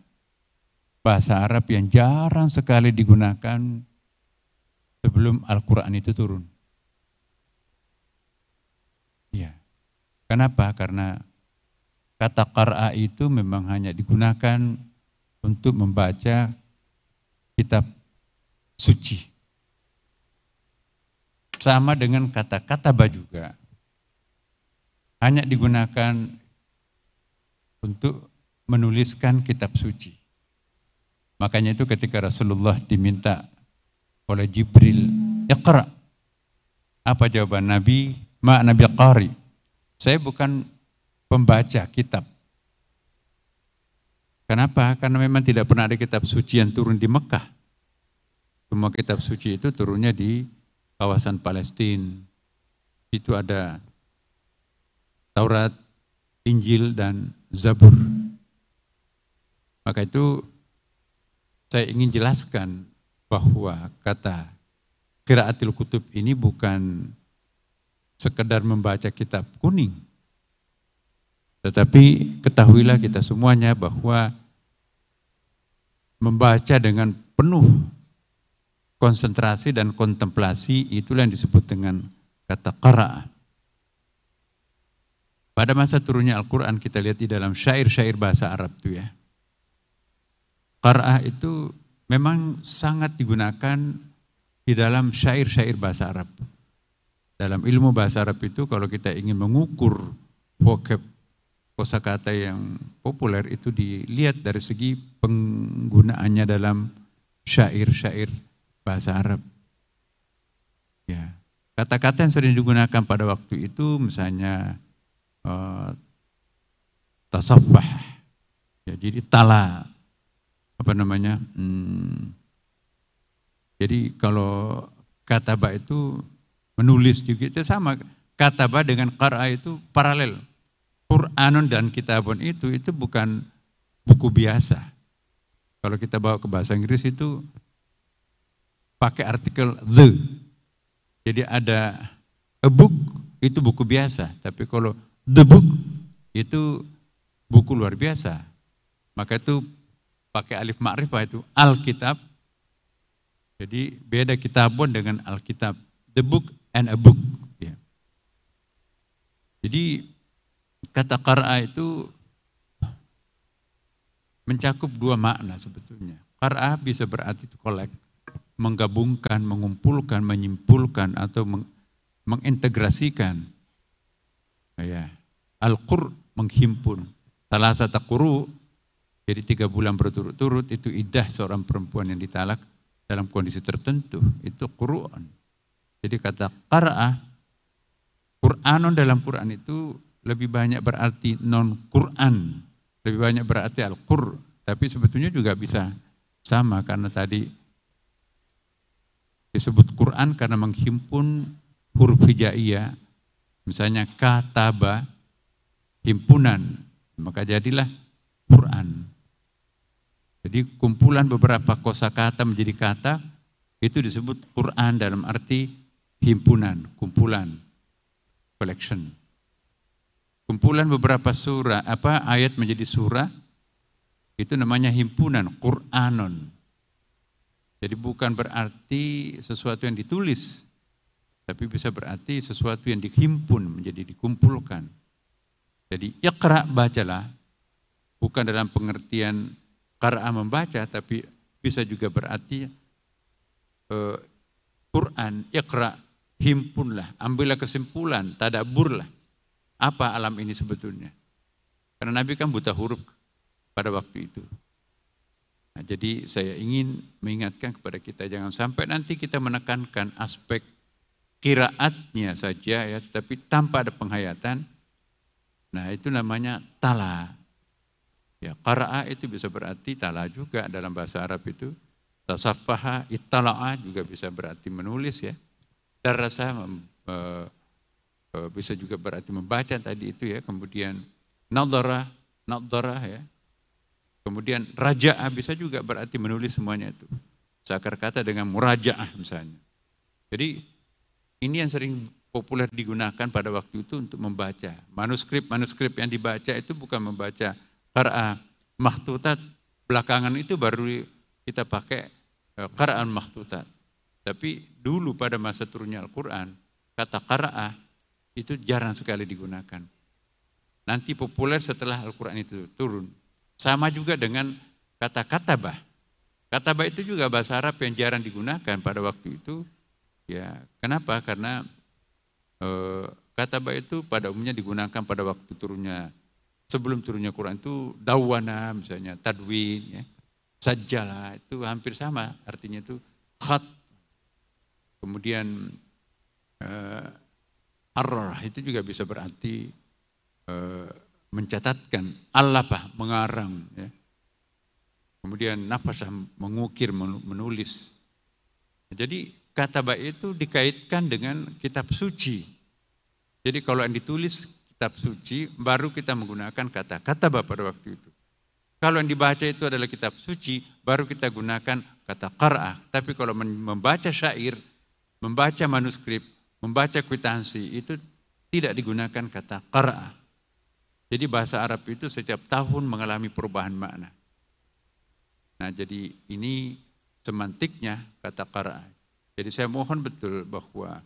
bahasa Arab yang jarang sekali digunakan sebelum Al-Quran itu turun. Ya. Kenapa? Karena kata qara'a itu memang hanya digunakan untuk membaca kitab suci. Sama dengan kata katabah juga. Hanya digunakan untuk menuliskan kitab suci. Makanya itu ketika Rasulullah diminta oleh Jibril, Iqra. Apa jawaban Nabi? Ma Nabi qari. Saya bukan pembaca kitab. Kenapa? Karena memang tidak pernah ada kitab suci yang turun di Mekah. Semua kitab suci itu turunnya di kawasan Palestina. Itu ada Taurat, Injil, dan Zabur. Maka itu saya ingin jelaskan bahwa kata Qiraatil Kutub ini bukan sekedar membaca kitab kuning. Tetapi ketahuilah kita semuanya bahwa membaca dengan penuh konsentrasi dan kontemplasi itulah yang disebut dengan kata qara'a. pada masa turunnya Al-Quran kita lihat di dalam syair-syair bahasa Arab itu ya. Qara'ah itu memang sangat digunakan di dalam syair-syair bahasa Arab. Dalam ilmu bahasa Arab itu kalau kita ingin mengukur vocab kosakata yang populer itu dilihat dari segi penggunaannya dalam syair-syair bahasa Arab. Ya, kata-kata yang sering digunakan pada waktu itu misalnya tasaffah, ya, jadi tala, jadi kalau kataba itu menulis juga itu sama, kataba dengan qara'a itu paralel. Qur'anun dan kitabun itu bukan buku biasa. Kalau kita bawa ke bahasa Inggris itu pakai artikel the. Jadi ada a book itu buku biasa, tapi kalau the book itu buku luar biasa. Maka itu pakai alif ma'rifah itu Alkitab. Jadi beda kitabun dengan Alkitab. The book and a book. Ya. Jadi kata qara'a itu mencakup dua makna sebetulnya. Qara'a bisa berarti itu collect, menggabungkan, mengumpulkan, menyimpulkan atau mengintegrasikan. Ya. Al-Qur menghimpun. Salasata quru, jadi 3 bulan berturut-turut itu iddah seorang perempuan yang ditalak dalam kondisi tertentu. Itu Qur'an. Jadi kata qara'ah, Qur'anun dalam Qur'an itu lebih banyak berarti non-Qur'an. Lebih banyak berarti Al-Qur. Tapi sebetulnya juga bisa sama karena tadi disebut Qur'an karena menghimpun huruf hijaiyah. Misalnya kataba, himpunan, maka jadilah Quran. Jadi kumpulan beberapa kosakata menjadi kata itu disebut Quran dalam arti himpunan, kumpulan, collection. Kumpulan beberapa surah, ayat menjadi surah itu namanya himpunan, Qur'anon. Jadi bukan berarti sesuatu yang ditulis, tapi bisa berarti sesuatu yang dihimpun menjadi dikumpulkan. Jadi iqra, bacalah, bukan dalam pengertian qara'a membaca, tapi bisa juga berarti Quran, iqra, himpunlah, ambillah kesimpulan, tadabburlah. Apa alam ini sebetulnya? Karena Nabi kan buta huruf pada waktu itu. Nah, jadi saya ingin mengingatkan kepada kita, jangan sampai nanti kita menekankan aspek qiraatnya saja ya, tetapi tanpa ada penghayatan. Nah, itu namanya tala. Ya, qara'a itu bisa berarti tala juga dalam bahasa Arab itu. Tasaffaha, ittala'a juga bisa berarti menulis ya. Darasa bisa juga berarti membaca tadi itu ya. Kemudian nadhara ya. Kemudian raja'a bisa juga berarti menulis semuanya itu. Seakar kata dengan muraja'ah misalnya. Jadi ini yang sering populer digunakan pada waktu itu untuk membaca. Manuskrip yang dibaca itu bukan membaca qara'a makhtutat. Belakangan itu baru kita pakai qara'an makhtutat. Tapi dulu pada masa turunnya Al-Quran, kata qara'a itu jarang sekali digunakan. Nanti populer setelah Al-Quran itu turun. Sama juga dengan kata katabah. Katabah itu juga bahasa Arab yang jarang digunakan pada waktu itu. Ya, kenapa? Karena katabah itu pada umumnya digunakan pada waktu turunnya, sebelum turunnya Quran itu dawana misalnya, tadwin, ya, sajjalah, itu hampir sama artinya itu khat. Kemudian arrah itu juga bisa berarti mencatatkan, allafah mengarang, ya. Kemudian nafasah mengukir, menulis. Jadi katabah itu dikaitkan dengan kitab suci. Jadi kalau yang ditulis kitab suci, baru kita menggunakan kata katabah pada waktu itu. Kalau yang dibaca itu adalah kitab suci, baru kita gunakan kata qara'ah. Tapi kalau membaca syair, membaca manuskrip, membaca kwitansi, itu tidak digunakan kata qara'ah. Jadi bahasa Arab itu setiap tahun mengalami perubahan makna. Nah, jadi ini semantiknya kata qara'ah. Jadi saya mohon betul bahwa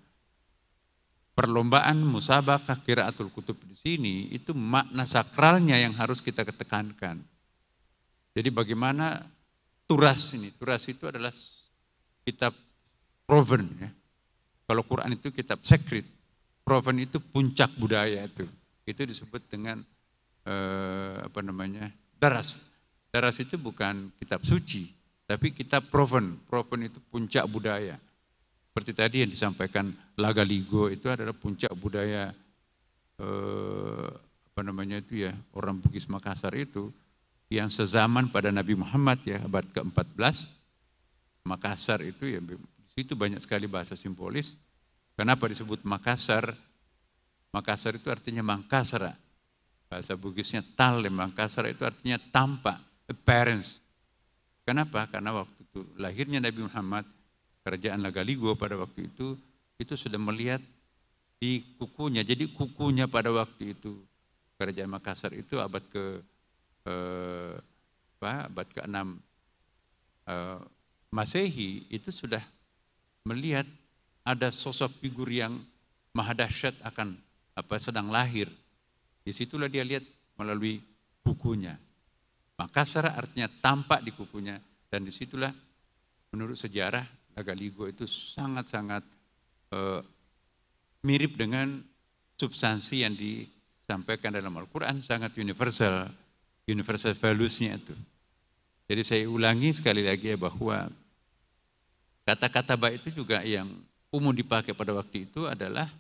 perlombaan musabaqah qiraatul kutub di sini itu makna sakralnya yang harus kita tekankan. Jadi bagaimana turas ini? Turas itu adalah kitab proven ya. Kalau Quran itu kitab sacred, proven itu puncak budaya itu. Itu disebut dengan daras. Daras itu bukan kitab suci, tapi kitab proven. Proven itu puncak budaya. Seperti tadi yang disampaikan Lagaligo itu adalah puncak budaya orang Bugis Makassar itu yang sezaman pada Nabi Muhammad ya, abad ke-14. Makassar itu ya, di situ banyak sekali bahasa simbolis. Kenapa disebut Makassar? Makassar itu artinya Mangkasara. Bahasa Bugisnya Tal, Mangkasar itu artinya tampak, appearance. Kenapa? Karena waktu itu lahirnya Nabi Muhammad, kerajaan Lagaligo pada waktu itu sudah melihat di kukunya. Jadi kukunya pada waktu itu, kerajaan Makassar itu abad ke-6 Masehi itu sudah melihat ada sosok figur yang maha dahsyat akan sedang lahir. Disitulah dia lihat melalui kukunya. Makassar artinya tampak di kukunya, dan disitulah menurut sejarah Lagaligo itu sangat-sangat mirip dengan substansi yang disampaikan dalam Al-Quran, sangat universal values-nya itu. Jadi saya ulangi sekali lagi ya, bahwa kata-kata baik itu juga yang umum dipakai pada waktu itu adalah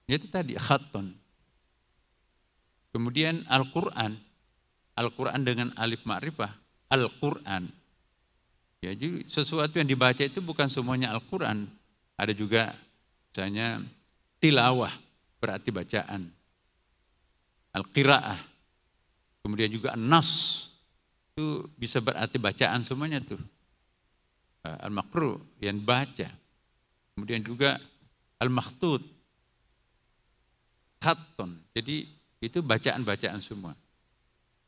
itu tadi khaton. Kemudian Al-Quran dengan alif ma'rifah, Al-Quran. Ya, jadi sesuatu yang dibaca itu bukan semuanya Al-Quran. Ada juga misalnya tilawah, berarti bacaan. Al-qiraah. Kemudian juga an-nas, itu bisa berarti bacaan semuanya tuh. Al-maqru, yang baca. Kemudian juga al-makhtut, khatton. Jadi itu bacaan-bacaan semua.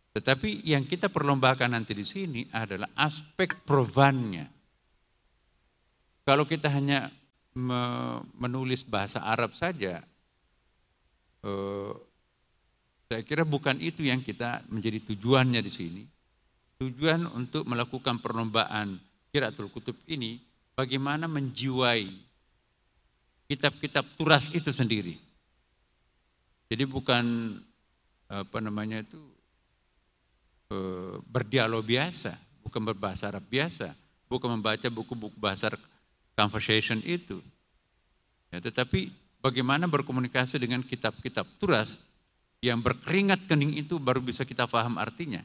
Tetapi yang kita perlombakan nanti di sini adalah aspek provannya. Kalau kita hanya menulis bahasa Arab saja, saya kira bukan itu yang kita menjadi tujuannya di sini. Tujuan untuk melakukan perlombaan qiraatul kutub ini, bagaimana menjiwai kitab-kitab turas itu sendiri. Jadi bukan berdialog biasa, bukan berbahasa Arab biasa, bukan membaca buku-buku bahasa conversation itu. Ya, tetapi bagaimana berkomunikasi dengan kitab-kitab turas yang berkeringat kening itu baru bisa kita paham artinya.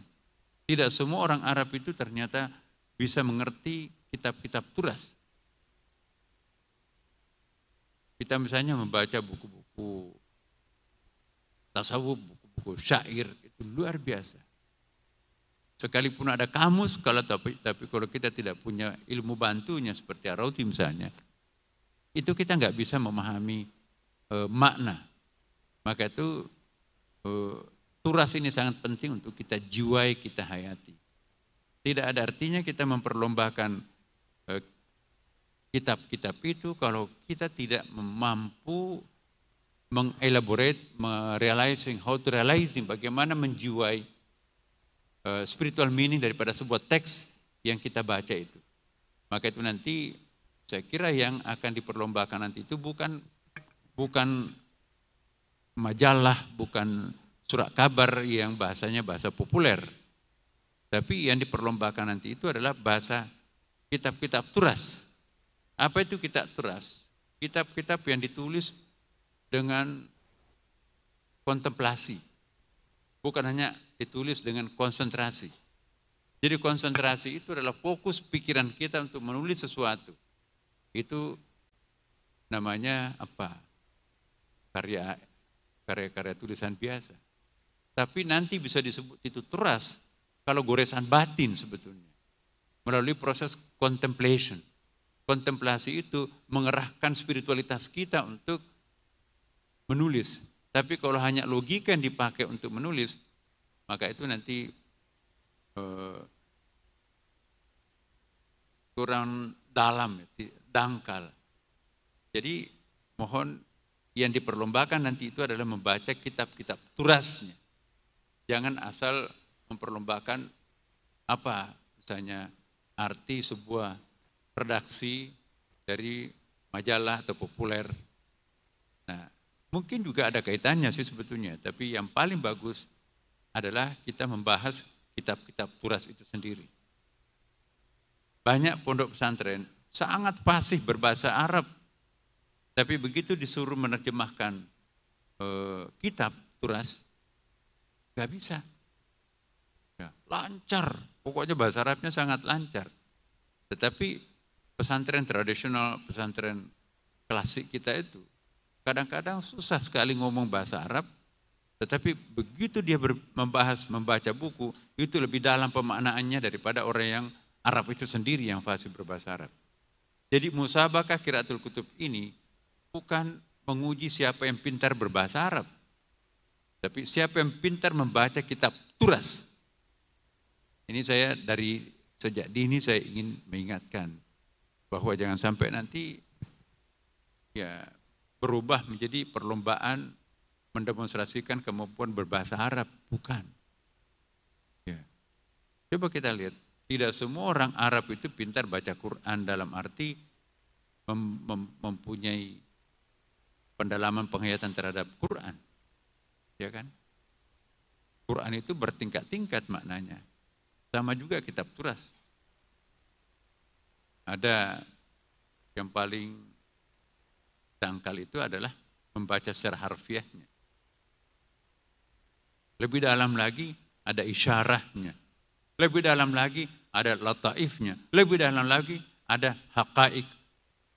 Tidak semua orang Arab itu ternyata bisa mengerti kitab-kitab turas. Kita misalnya membaca buku-buku tasawuf, buku-buku syair, itu luar biasa. Sekalipun ada kamus, tapi kalau kita tidak punya ilmu bantunya seperti Ar-Rawdi misalnya, itu kita nggak bisa memahami makna. Maka itu turas ini sangat penting untuk kita jiwai, kita hayati. Tidak ada artinya kita memperlombakan kitab-kitab itu kalau kita tidak mampu mengelaborate, how to realizing, bagaimana menjiwai spiritual meaning daripada sebuah teks yang kita baca itu. Maka itu nanti saya kira yang akan diperlombakan nanti itu bukan majalah, bukan surat kabar yang bahasanya bahasa populer. Tapi yang diperlombakan nanti itu adalah bahasa kitab-kitab turas. Apa itu kitab turas? Kitab-kitab yang ditulis dengan kontemplasi. Bukan hanya ditulis dengan konsentrasi. Jadi konsentrasi itu adalah fokus pikiran kita untuk menulis sesuatu. Itu namanya apa? Karya-karya tulisan biasa. Tapi nanti bisa disebut itu turas kalau goresan batin sebetulnya. Melalui proses contemplation. Kontemplasi itu mengerahkan spiritualitas kita untuk menulis. Tapi kalau hanya logika yang dipakai untuk menulis, maka itu nanti kurang dalam. dangkal. Jadi mohon yang diperlombakan nanti itu adalah membaca kitab-kitab turasnya. Jangan asal memperlombakan apa misalnya arti sebuah redaksi dari majalah atau populer. Nah, mungkin juga ada kaitannya sih sebetulnya, tapi yang paling bagus adalah kita membahas kitab-kitab turas itu sendiri. Banyak pondok pesantren sangat fasih berbahasa Arab, tapi begitu disuruh menerjemahkan kitab turas, gak bisa. Ya, lancar, pokoknya bahasa Arabnya sangat lancar. Tetapi pesantren tradisional, pesantren klasik kita itu kadang-kadang susah sekali ngomong bahasa Arab, tetapi begitu dia membaca buku, itu lebih dalam pemaknaannya daripada orang yang Arab itu sendiri yang fasih berbahasa Arab. Jadi musabakah Qiraatul Kutub ini bukan menguji siapa yang pintar berbahasa Arab, tapi siapa yang pintar membaca kitab turas. Ini saya dari sejak dini saya ingin mengingatkan bahwa jangan sampai nanti ya berubah menjadi perlombaan mendemonstrasikan kemampuan berbahasa Arab, bukan. Ya. Coba kita lihat, tidak semua orang Arab itu pintar baca Quran dalam arti mempunyai pendalaman penghayatan terhadap Quran. Ya kan? Quran itu bertingkat-tingkat maknanya. Sama juga kitab turas. Ada yang paling dangkal itu adalah membaca secara harfiahnya. Lebih dalam lagi ada isyarahnya. Lebih dalam lagi ada lataifnya. Lebih dalam lagi ada haqaik.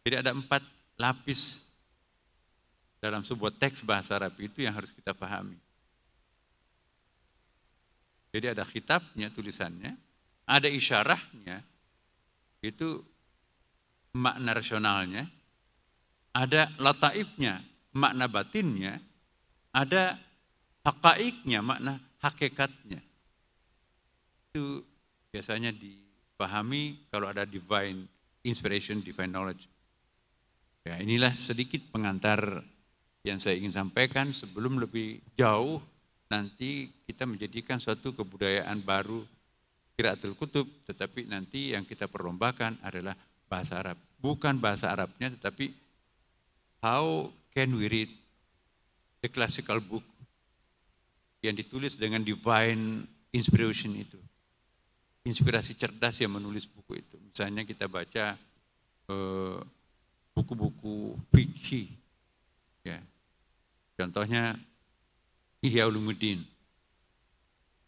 Jadi ada 4 lapis dalam sebuah teks bahasa Arab itu yang harus kita pahami. Jadi ada kitabnya, tulisannya, ada isyarahnya, itu makna rasionalnya, ada lataifnya, makna batinnya, ada haqaiknya, makna hakikatnya. Itu biasanya dipahami kalau ada divine inspiration, divine knowledge. Ya, inilah sedikit pengantar yang saya ingin sampaikan sebelum lebih jauh nanti kita menjadikan suatu kebudayaan baru Qiraatul Kutub, tetapi nanti yang kita perlombakan adalah bahasa Arab. Bukan bahasa Arabnya, tetapi how can we read the classical book yang ditulis dengan divine inspiration itu. Inspirasi cerdas yang menulis buku itu. Misalnya kita baca buku-buku fikih. Ya. Contohnya Ihya Ulumuddin.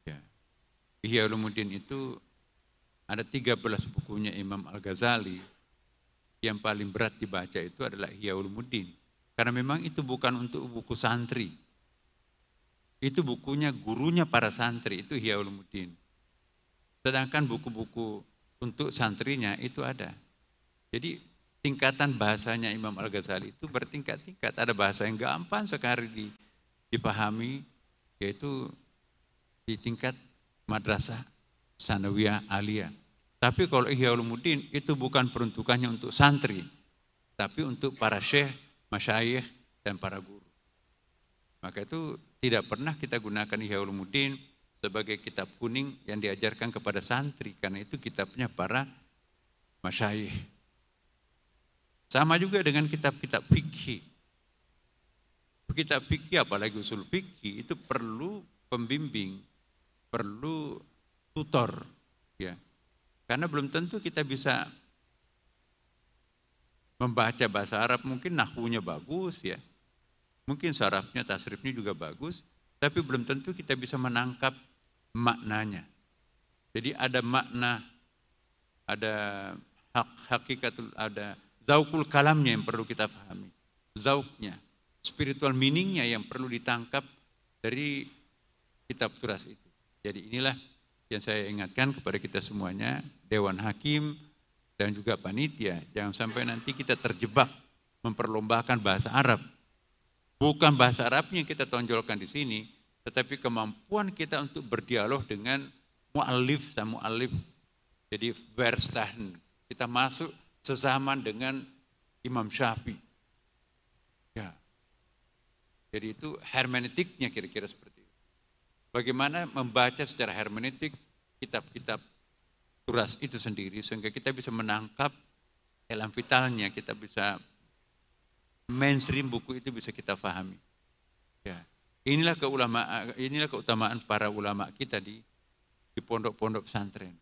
Ya. Ihya Ulumuddin itu ada 13 bukunya Imam Al-Ghazali. Yang paling berat dibaca itu adalah Ihya Ulumuddin. Karena memang itu bukan untuk buku santri. Itu bukunya gurunya para santri, itu Ihya Ulumuddin. Sedangkan buku-buku untuk santrinya itu ada. Jadi tingkatan bahasanya Imam Al-Ghazali itu bertingkat-tingkat. Ada bahasa yang gampang sekali dipahami, yaitu di tingkat madrasah sanawiyah aliyah. Tapi kalau Ihya Ulumuddin itu bukan peruntukannya untuk santri, tapi untuk para syekh, masyayikh, dan para guru. Maka itu tidak pernah kita gunakan Ihya Ulumuddin sebagai kitab kuning yang diajarkan kepada santri, karena itu kitabnya para masyayikh. Sama juga dengan kitab-kitab fikih. Kitab fikih apalagi usul fikih itu perlu pembimbing, perlu tutor, ya. Karena belum tentu kita bisa membaca bahasa Arab, mungkin nahwunya bagus ya. Mungkin sarafnya, tasrifnya juga bagus, tapi belum tentu kita bisa menangkap maknanya. Jadi ada makna, ada hakikatul, ada zaukul kalamnya yang perlu kita pahami. Zauknya, spiritual meaningnya yang perlu ditangkap dari kitab turas itu. Jadi inilah yang saya ingatkan kepada kita semuanya, Dewan Hakim dan juga panitia, jangan sampai nanti kita terjebak memperlombakan bahasa Arab. Bukan bahasa Arabnya yang kita tonjolkan di sini, tetapi kemampuan kita untuk berdialog dengan mu'allif sama mu'allif. Jadi verstahen, kita masuk sezaman dengan Imam Syafi'i. Ya. Jadi itu hermeneutiknya kira-kira seperti itu. Bagaimana membaca secara hermeneutik kitab-kitab turas itu sendiri sehingga kita bisa menangkap elam vitalnya, kita bisa mainstream buku itu bisa kita pahami. Ya. Inilah keutamaan para ulama kita di pondok-pondok pesantren.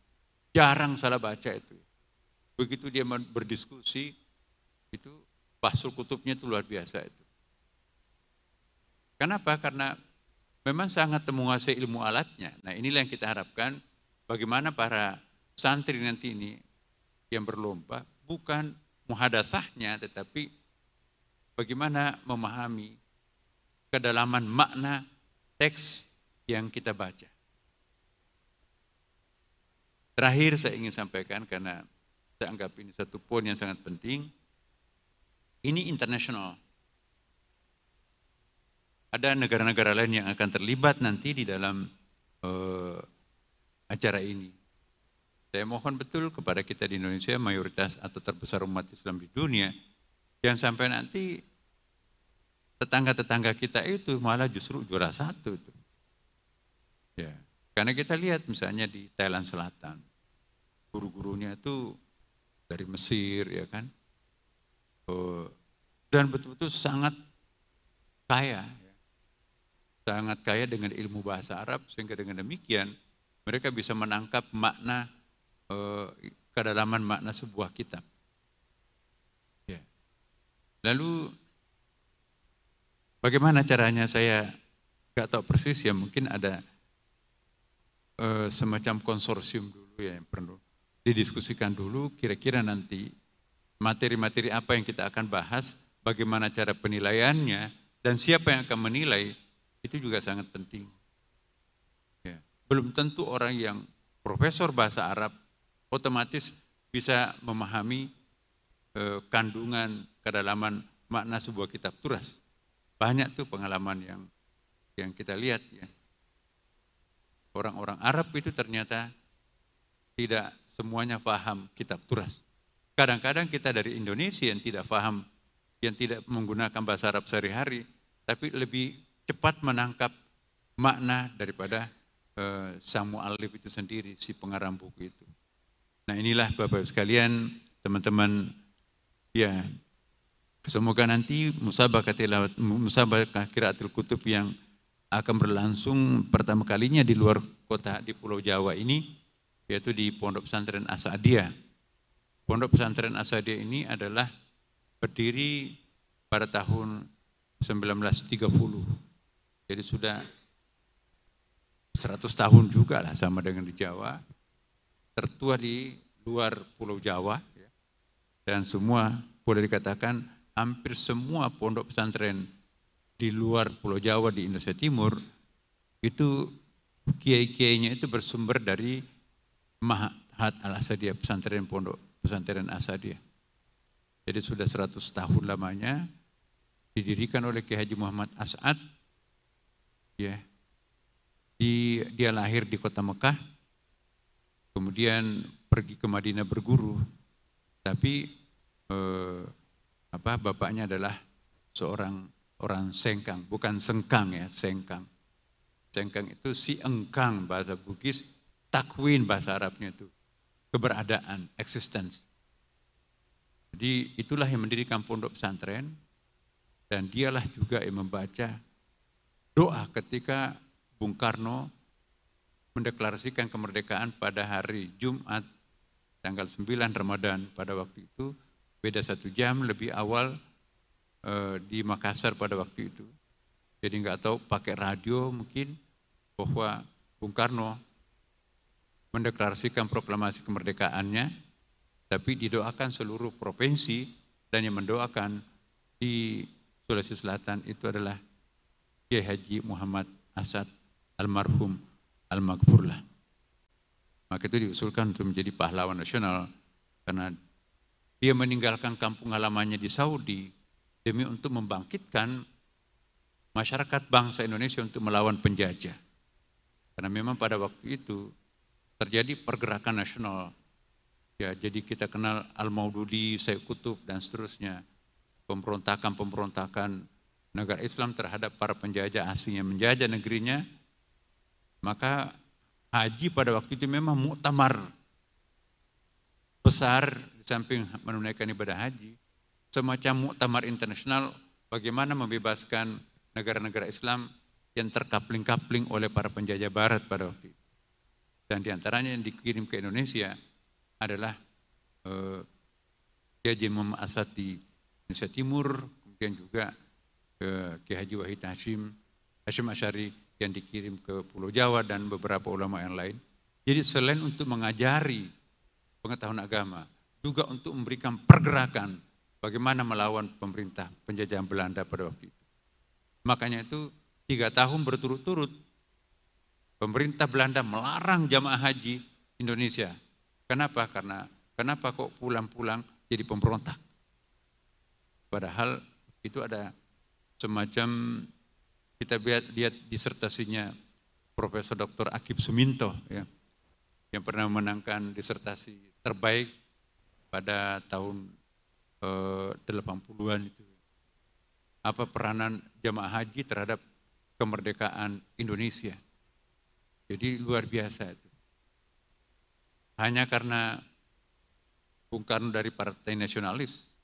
Jarang salah baca itu. Begitu dia berdiskusi, itu bahsul kutubnya itu luar biasa itu. Kenapa? Karena memang sangat menguasai ilmu alatnya. Nah inilah yang kita harapkan, bagaimana para santri nanti ini yang berlomba, bukan muhadatsahnya, tetapi bagaimana memahami kedalaman makna teks yang kita baca. Terakhir saya ingin sampaikan, karena saya anggap ini satu poin yang sangat penting, ini internasional. Ada negara-negara lain yang akan terlibat nanti di dalam acara ini. Saya mohon betul kepada kita di Indonesia, mayoritas atau terbesar umat Islam di dunia, jangan sampai nanti tetangga-tetangga kita itu malah justru juara satu. Ya, karena kita lihat misalnya di Thailand Selatan, guru-gurunya itu dari Mesir, ya kan, dan betul-betul sangat kaya. Sangat kaya dengan ilmu bahasa Arab, sehingga dengan demikian mereka bisa menangkap makna, kedalaman makna sebuah kitab. Ya. Lalu bagaimana caranya saya nggak tahu persis ya, mungkin ada semacam konsorsium dulu ya yang perlu didiskusikan dulu, kira-kira nanti materi-materi apa yang kita akan bahas, bagaimana cara penilaiannya, dan siapa yang akan menilai. Itu juga sangat penting. Ya. Belum tentu orang yang profesor bahasa Arab otomatis bisa memahami kandungan, kedalaman makna sebuah kitab turas. Banyak tuh pengalaman yang kita lihat ya. Orang-orang Arab itu ternyata tidak semuanya paham kitab turas. Kadang-kadang kita dari Indonesia yang tidak paham, yang tidak menggunakan bahasa Arab sehari-hari, tapi lebih cepat menangkap makna daripada sang mu'allif itu sendiri, si pengarang buku itu. Nah inilah Bapak-Ibu sekalian, teman-teman, ya semoga nanti musabaqah qiraatul kutub yang akan berlangsung pertama kalinya di luar kota, di Pulau Jawa ini, yaitu di Pondok Pesantren As-Sa'diyah. Pondok Pesantren As-Sa'diyah ini adalah berdiri pada tahun 1930. Jadi sudah 100 tahun juga lah sama dengan di Jawa, tertua di luar Pulau Jawa, ya. Dan semua boleh dikatakan hampir semua pondok pesantren di luar Pulau Jawa di Indonesia Timur itu kiai-kiainya itu bersumber dari Ma'had Al-Asadiyah, pesantren pondok pesantren Asadiyah. Jadi sudah 100 tahun lamanya, didirikan oleh Kiai Haji Muhammad As'ad. Ya, dia lahir di kota Mekah, kemudian pergi ke Madinah berguru, tapi bapaknya adalah seorang orang Sengkang, bukan Sengkang ya, Sengkang. Sengkang itu si engkang bahasa Bugis, takwin bahasa Arabnya itu, keberadaan, existence. Jadi itulah yang mendirikan pondok pesantren, dan dialah juga yang membaca doa ketika Bung Karno mendeklarasikan kemerdekaan pada hari Jumat tanggal 9 Ramadan pada waktu itu, beda 1 jam lebih awal di Makassar pada waktu itu. Jadi nggak tahu pakai radio mungkin bahwa Bung Karno mendeklarasikan proklamasi kemerdekaannya, tapi didoakan seluruh provinsi, dan yang mendoakan di Sulawesi Selatan itu adalah Kiai Haji Muhammad As'ad almarhum al-maghfurlah. Maka itu diusulkan untuk menjadi pahlawan nasional karena dia meninggalkan kampung halamannya di Saudi demi untuk membangkitkan masyarakat bangsa Indonesia untuk melawan penjajah. Karena memang pada waktu itu terjadi pergerakan nasional. Ya, jadi kita kenal Al-Maududi, Sayyid Qutb dan seterusnya. pemberontakan negara Islam terhadap para penjajah asing yang menjajah negerinya, maka haji pada waktu itu memang muktamar besar di samping menunaikan ibadah haji, semacam muktamar internasional bagaimana membebaskan negara-negara Islam yang terkapling-kapling oleh para penjajah barat pada waktu itu. Dan diantaranya yang dikirim ke Indonesia adalah Kiai Haji Muhammad Asati Indonesia Timur, kemudian juga Kiai Haji Wahid Hashim Asy'ari yang dikirim ke Pulau Jawa dan beberapa ulama yang lain. Jadi selain untuk mengajari pengetahuan agama, juga untuk memberikan pergerakan bagaimana melawan pemerintah penjajahan Belanda pada waktu itu. Makanya itu 3 tahun berturut-turut pemerintah Belanda melarang jamaah haji Indonesia. Kenapa? Kenapa kok pulang-pulang jadi pemberontak? Padahal itu ada semacam, kita lihat disertasinya Profesor Dr. Akib Suminto ya, yang pernah memenangkan disertasi terbaik pada tahun 80-an itu. Apa peranan jamaah haji terhadap kemerdekaan Indonesia. Jadi luar biasa itu. Hanya karena Bung Karno dari Partai Nasionalis,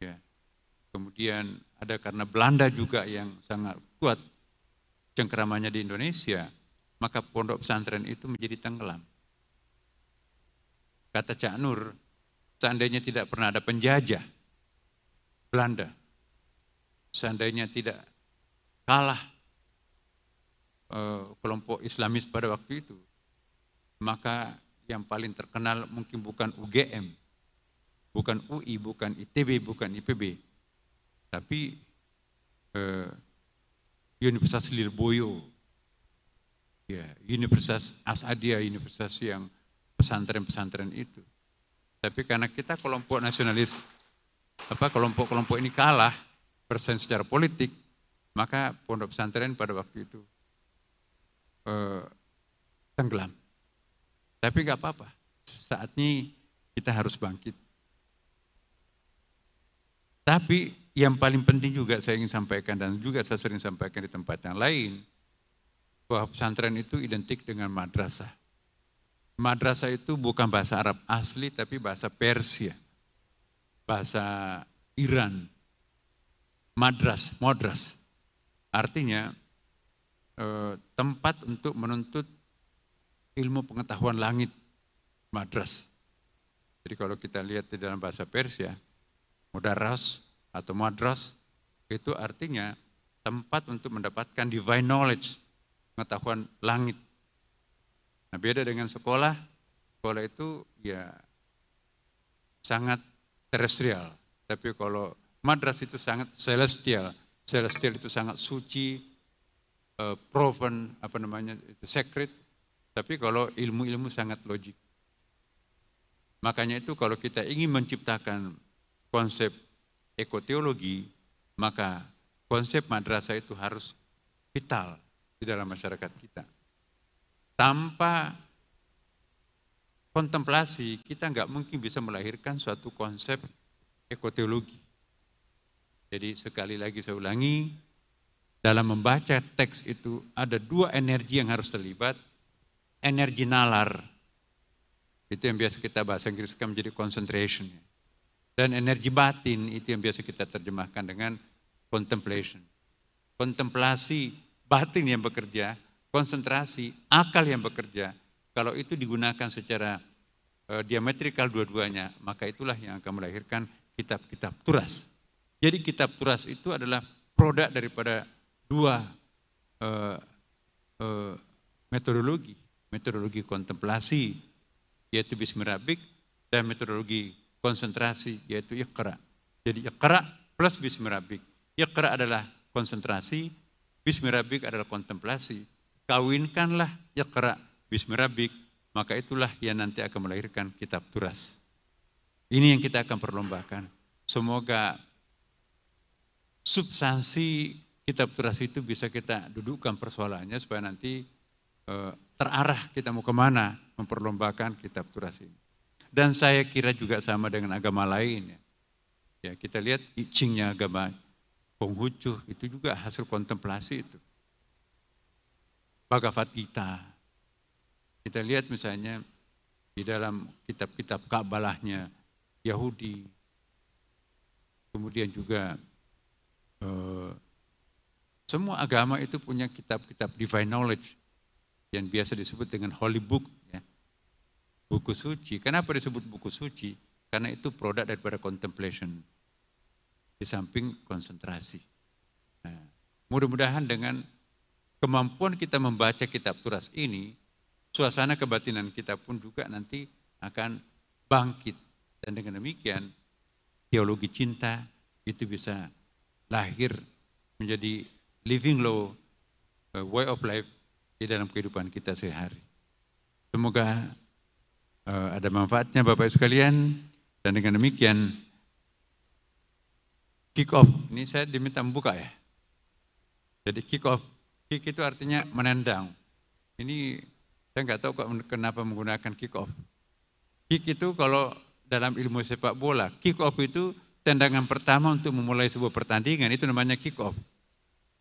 ya. Kemudian ada karena Belanda juga yang sangat kuat cengkeramannya di Indonesia, maka pondok pesantren itu menjadi tenggelam. Kata Cak Nur, seandainya tidak pernah ada penjajah Belanda, seandainya tidak kalah kelompok Islamis pada waktu itu, maka yang paling terkenal mungkin bukan UGM, bukan UI, bukan ITB, bukan IPB, tapi Universitas Lirboyo, ya, Universitas Asadiah, universitas yang pesantren-pesantren itu. Tapi karena kita kelompok nasionalis, kelompok-kelompok ini kalah bersaing secara politik, maka pondok pesantren pada waktu itu tenggelam. Tapi nggak apa-apa, saat ini kita harus bangkit. Tapi yang paling penting juga saya ingin sampaikan, dan juga saya sering sampaikan di tempat yang lain, bahwa pesantren itu identik dengan madrasah. Madrasah itu bukan bahasa Arab asli, tapi bahasa Persia, bahasa Iran. Madras, artinya tempat untuk menuntut ilmu pengetahuan langit, madras. Jadi kalau kita lihat di dalam bahasa Persia, mudaras atau madras itu artinya tempat untuk mendapatkan divine knowledge, pengetahuan langit. Nah, beda dengan sekolah itu ya sangat terestrial, tapi kalau madras itu sangat celestial. Celestial itu sangat suci, proven, itu sacred. Tapi kalau ilmu-ilmu sangat logik. Makanya itu kalau kita ingin menciptakan konsep ekoteologi, maka konsep madrasah itu harus vital di dalam masyarakat kita. Tanpa kontemplasi, kita nggak mungkin bisa melahirkan suatu konsep ekoteologi. Jadi sekali lagi saya ulangi, dalam membaca teks itu ada 2 energi yang harus terlibat. Energi nalar, itu yang biasa kita bahasa Inggris kan menjadi concentration. Dan energi batin itu yang biasa kita terjemahkan dengan contemplation. Kontemplasi batin yang bekerja, konsentrasi akal yang bekerja. Kalau itu digunakan secara diametrikal dua-duanya, maka itulah yang akan melahirkan kitab-kitab turas. Jadi kitab turas itu adalah produk daripada 2 metodologi. Metodologi kontemplasi, yaitu Bismillahirrahmanirrahim, dan metodologi konsentrasi, yaitu Iqra. Jadi Iqra plus Bismillahirrahmanirrahim. Iqra adalah konsentrasi, Bismillahirrahmanirrahim adalah kontemplasi. Kawinkanlah Iqra Bismillahirrahmanirrahim, maka itulah yang nanti akan melahirkan kitab turas. Ini yang kita akan perlombakan. Semoga substansi kitab turas itu bisa kita dudukkan persoalannya supaya nanti terarah kita mau kemana memperlombakan kitab turas ini. Dan saya kira juga sama dengan agama lain ya. Ya, kita lihat I Ching-nya agama Konghucu itu juga hasil kontemplasi itu. Bhagavad Gita. Kita lihat misalnya di dalam kitab-kitab Kabalahnya Yahudi. Kemudian juga semua agama itu punya kitab-kitab divine knowledge yang biasa disebut dengan holy book, ya. Buku suci. Kenapa disebut buku suci? Karena itu produk daripada contemplation. Di samping konsentrasi. Nah, mudah-mudahan dengan kemampuan kita membaca kitab turas ini, suasana kebatinan kita pun juga nanti akan bangkit. Dan dengan demikian, teologi cinta itu bisa lahir menjadi living law, way of life di dalam kehidupan kita sehari. Semoga ada manfaatnya Bapak Ibu sekalian, dan dengan demikian kick off, ini saya diminta membuka ya. Jadi kick off, kick itu artinya menendang. Ini saya nggak tahu kok kenapa menggunakan kick off. Kick itu kalau dalam ilmu sepak bola, kick off itu tendangan pertama untuk memulai sebuah pertandingan, itu namanya kick off.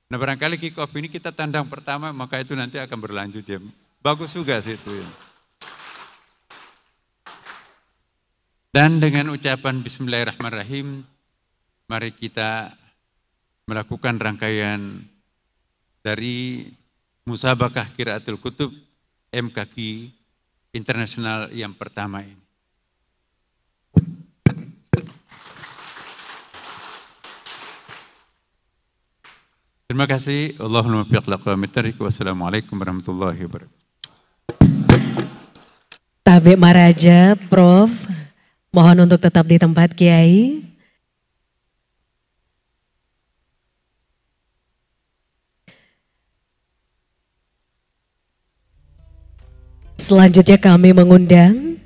Nah barangkali kick off ini kita tandang pertama, maka itu nanti akan berlanjut ya. Bagus juga sih itu ya. Dan dengan ucapan Bismillahirrahmanirrahim, mari kita melakukan rangkaian dari Musabaqah Qiraatul Kutub MKQ Internasional yang pertama ini. Terima kasih. Allahumma muwaffiq liqaumit thariq. Wassalamualaikum warahmatullahi wabarakatuh. Tabik Maraja, Prof. Mohon untuk tetap di tempat Kiai. Selanjutnya kami mengundang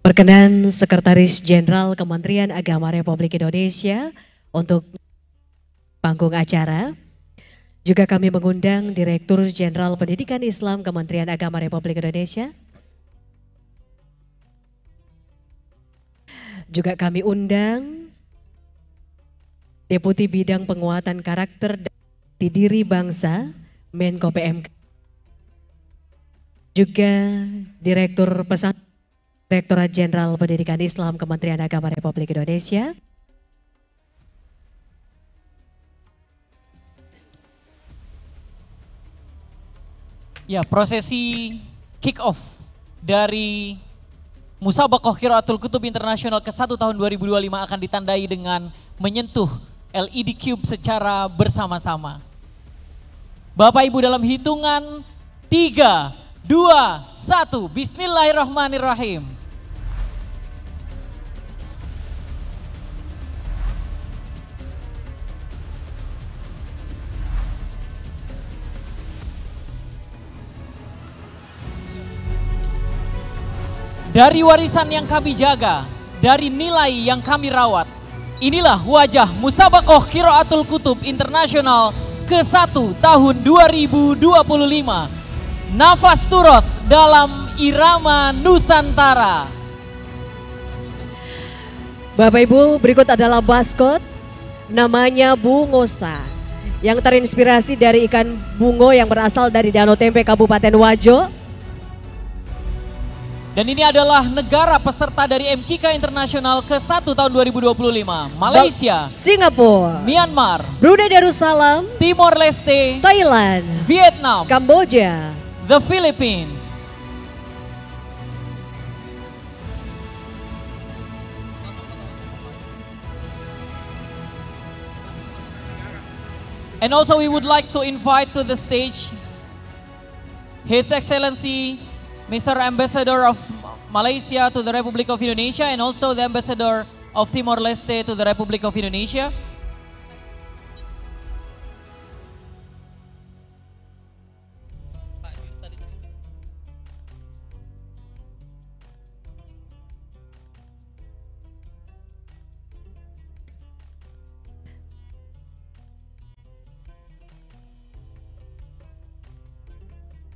perkenan Sekretaris Jenderal Kementerian Agama Republik Indonesia untuk panggung acara. Juga kami mengundang Direktur Jenderal Pendidikan Islam Kementerian Agama Republik Indonesia. Juga kami undang Deputi Bidang Penguatan Karakter dan Diri Bangsa Menko PMK. Juga Direktur Pesantren Direktorat Jenderal Pendidikan Islam Kementerian Agama Republik Indonesia. Ya, prosesi kick off dari Musabaqah Qiraatul Kutub Internasional ke-1 tahun 2025 akan ditandai dengan menyentuh LED Cube secara bersama-sama. Bapak Ibu dalam hitungan 3, 2, 1, Bismillahirrahmanirrahim. Dari warisan yang kami jaga, dari nilai yang kami rawat, inilah wajah Musabaqah Qiraatul Kutub Internasional ke-1 tahun 2025. Nafas turut dalam irama Nusantara. Bapak Ibu, berikut adalah maskot, namanya Bungosa, yang terinspirasi dari ikan bungo yang berasal dari Danau Tempe Kabupaten Wajo. Dan ini adalah negara peserta dari MKK Internasional ke-1 tahun 2025. Malaysia, Singapura, Myanmar, Brunei Darussalam, Timor Leste, Thailand, Vietnam, Kamboja, the Philippines. And also we would like to invite to the stage His Excellency Mr. Ambassador of Malaysia to the Republic of Indonesia and also the Ambassador of Timor Leste to the Republic of Indonesia.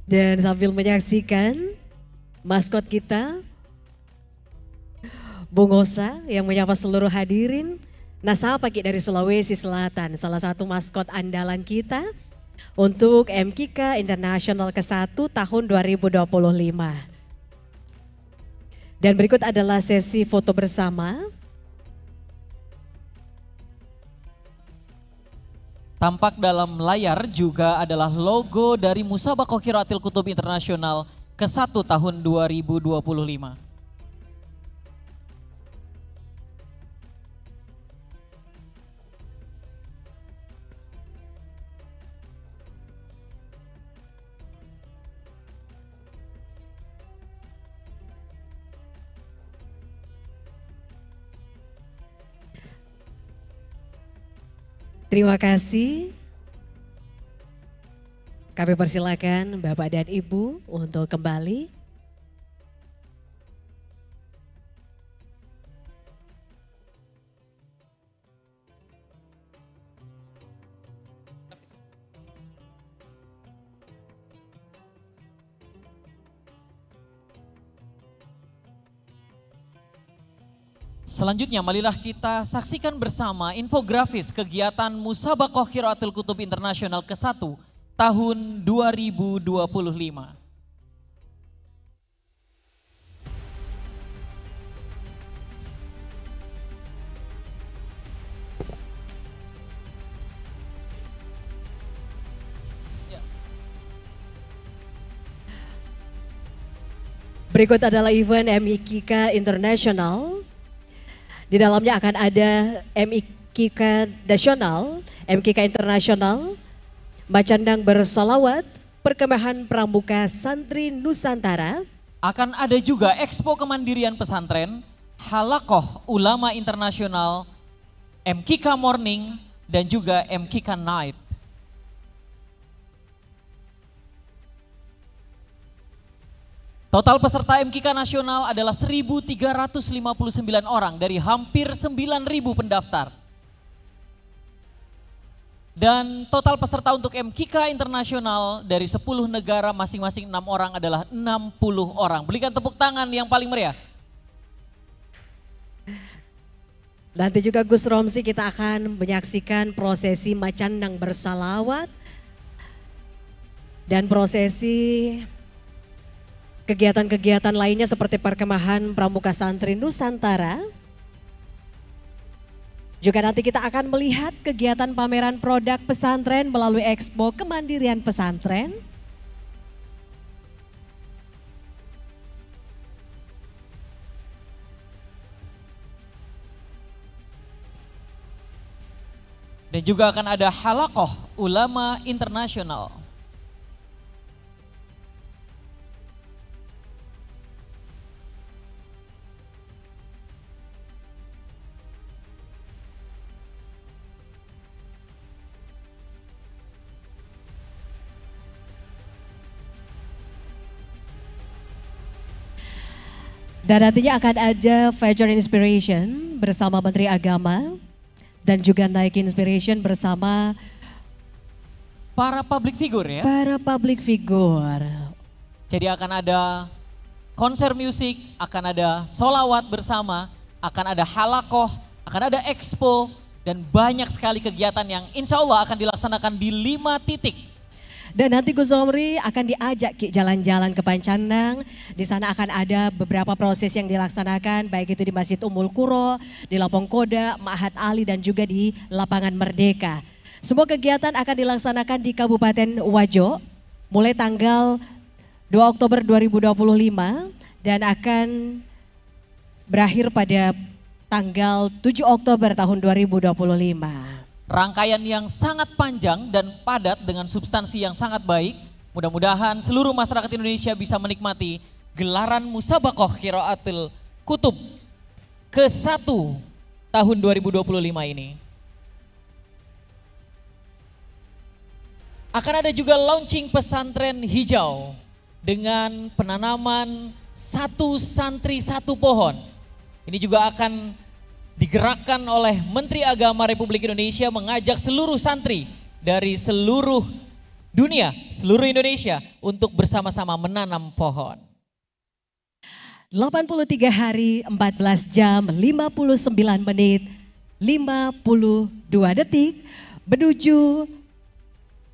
Dan sambil menyaksikan maskot kita, Bungosa yang menyapa seluruh hadirin, Nasa Pagi dari Sulawesi Selatan, salah satu maskot andalan kita untuk MKK International ke-1 tahun 2025. Dan berikut adalah sesi foto bersama. Tampak dalam layar juga adalah logo dari Musabakoh Qiraatil Kutub Internasional ke-1 tahun 2025. Terima kasih. Kami persilakan Bapak dan Ibu untuk kembali. Selanjutnya marilah kita saksikan bersama infografis kegiatan Musabakoh Qiraatil Kutub Internasional ke-1 tahun 2025. Berikut adalah event MKK International. Di dalamnya akan ada MKK Nasional, MKK Internasional, Macandang Bersolawat, Perkemahan Pramuka Santri Nusantara. Akan ada juga Expo Kemandirian Pesantren, Halakoh Ulama Internasional, MKK Morning, dan juga MKK Night. Total peserta MKK Nasional adalah 1.359 orang dari hampir 9.000 pendaftar. Dan total peserta untuk MKK Internasional dari 10 negara masing-masing 6 orang adalah 60 orang. Berikan tepuk tangan yang paling meriah. Nanti juga Gus Romsi kita akan menyaksikan prosesi Macandang Bersalawat dan prosesi kegiatan-kegiatan lainnya seperti Perkemahan Pramuka Santri Nusantara. Juga nanti kita akan melihat kegiatan pameran produk pesantren melalui Expo Kemandirian Pesantren. Dan juga akan ada Halakoh Ulama Internasional. Dan nantinya akan ada Future Inspiration bersama Menteri Agama dan juga Nike Inspiration bersama para public figure ya. Para public figure. Jadi akan ada konser musik, akan ada solawat bersama, akan ada halakoh, akan ada expo, dan banyak sekali kegiatan yang insya Allah akan dilaksanakan di 5 titik. Dan nanti Gus Romri akan diajak jalan-jalan ke Pancandang. Di sana akan ada beberapa proses yang dilaksanakan, baik itu di Masjid Ummul Qura, di Lapong Koda, Ma'had Ali, dan juga di Lapangan Merdeka. Semua kegiatan akan dilaksanakan di Kabupaten Wajo mulai tanggal 2 Oktober 2025 dan akan berakhir pada tanggal 7 Oktober tahun 2025. Rangkaian yang sangat panjang dan padat dengan substansi yang sangat baik. Mudah-mudahan seluruh masyarakat Indonesia bisa menikmati gelaran Musabakoh Qiraatil Kutub ke-1 tahun 2025 ini. Akan ada juga launching pesantren hijau dengan penanaman 1 santri 1 pohon. Ini juga akan digerakkan oleh Menteri Agama Republik Indonesia mengajak seluruh santri dari seluruh dunia, seluruh Indonesia untuk bersama-sama menanam pohon. 83 hari, 14 jam, 59 menit, detik menuju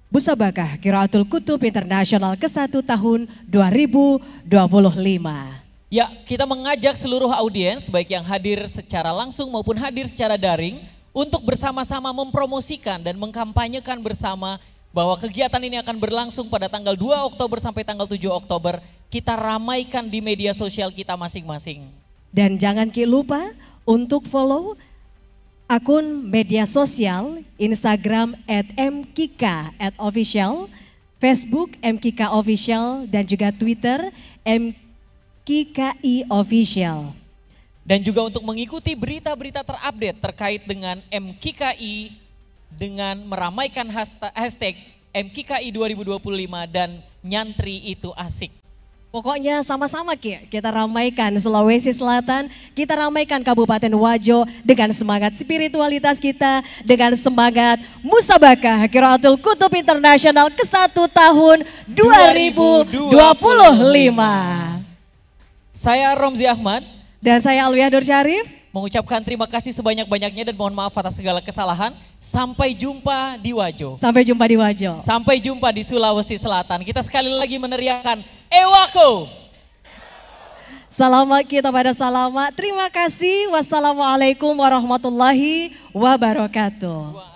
Musabakah Qiraatul Kutub Internasional ke-1 tahun 2025. Ya, kita mengajak seluruh audiens baik yang hadir secara langsung maupun hadir secara daring untuk bersama-sama mempromosikan dan mengkampanyekan bersama bahwa kegiatan ini akan berlangsung pada tanggal 2 Oktober sampai tanggal 7 Oktober. Kita ramaikan di media sosial kita masing-masing. Dan jangan lupa untuk follow akun media sosial Instagram @mkika@official, Facebook MKika Official, dan juga Twitter MKKI Official. Dan juga untuk mengikuti berita-berita terupdate terkait dengan MKKI dengan meramaikan hashtag MKKI 2025 dan nyantri itu asik. Pokoknya sama-sama kita ramaikan Sulawesi Selatan, kita ramaikan Kabupaten Wajo dengan semangat spiritualitas kita, dengan semangat Musabakah Qiraatul Kutub Internasional ke-1 tahun 2025. Saya Romzi Ahmad. Dan saya Alwiah Nur Syarif. Mengucapkan terima kasih sebanyak-banyaknya dan mohon maaf atas segala kesalahan. Sampai jumpa di Wajo. Sampai jumpa di Wajo. Sampai jumpa di Sulawesi Selatan. Kita sekali lagi meneriakkan Ewako. Selamat kita pada selamat. Terima kasih. Wassalamualaikum warahmatullahi wabarakatuh.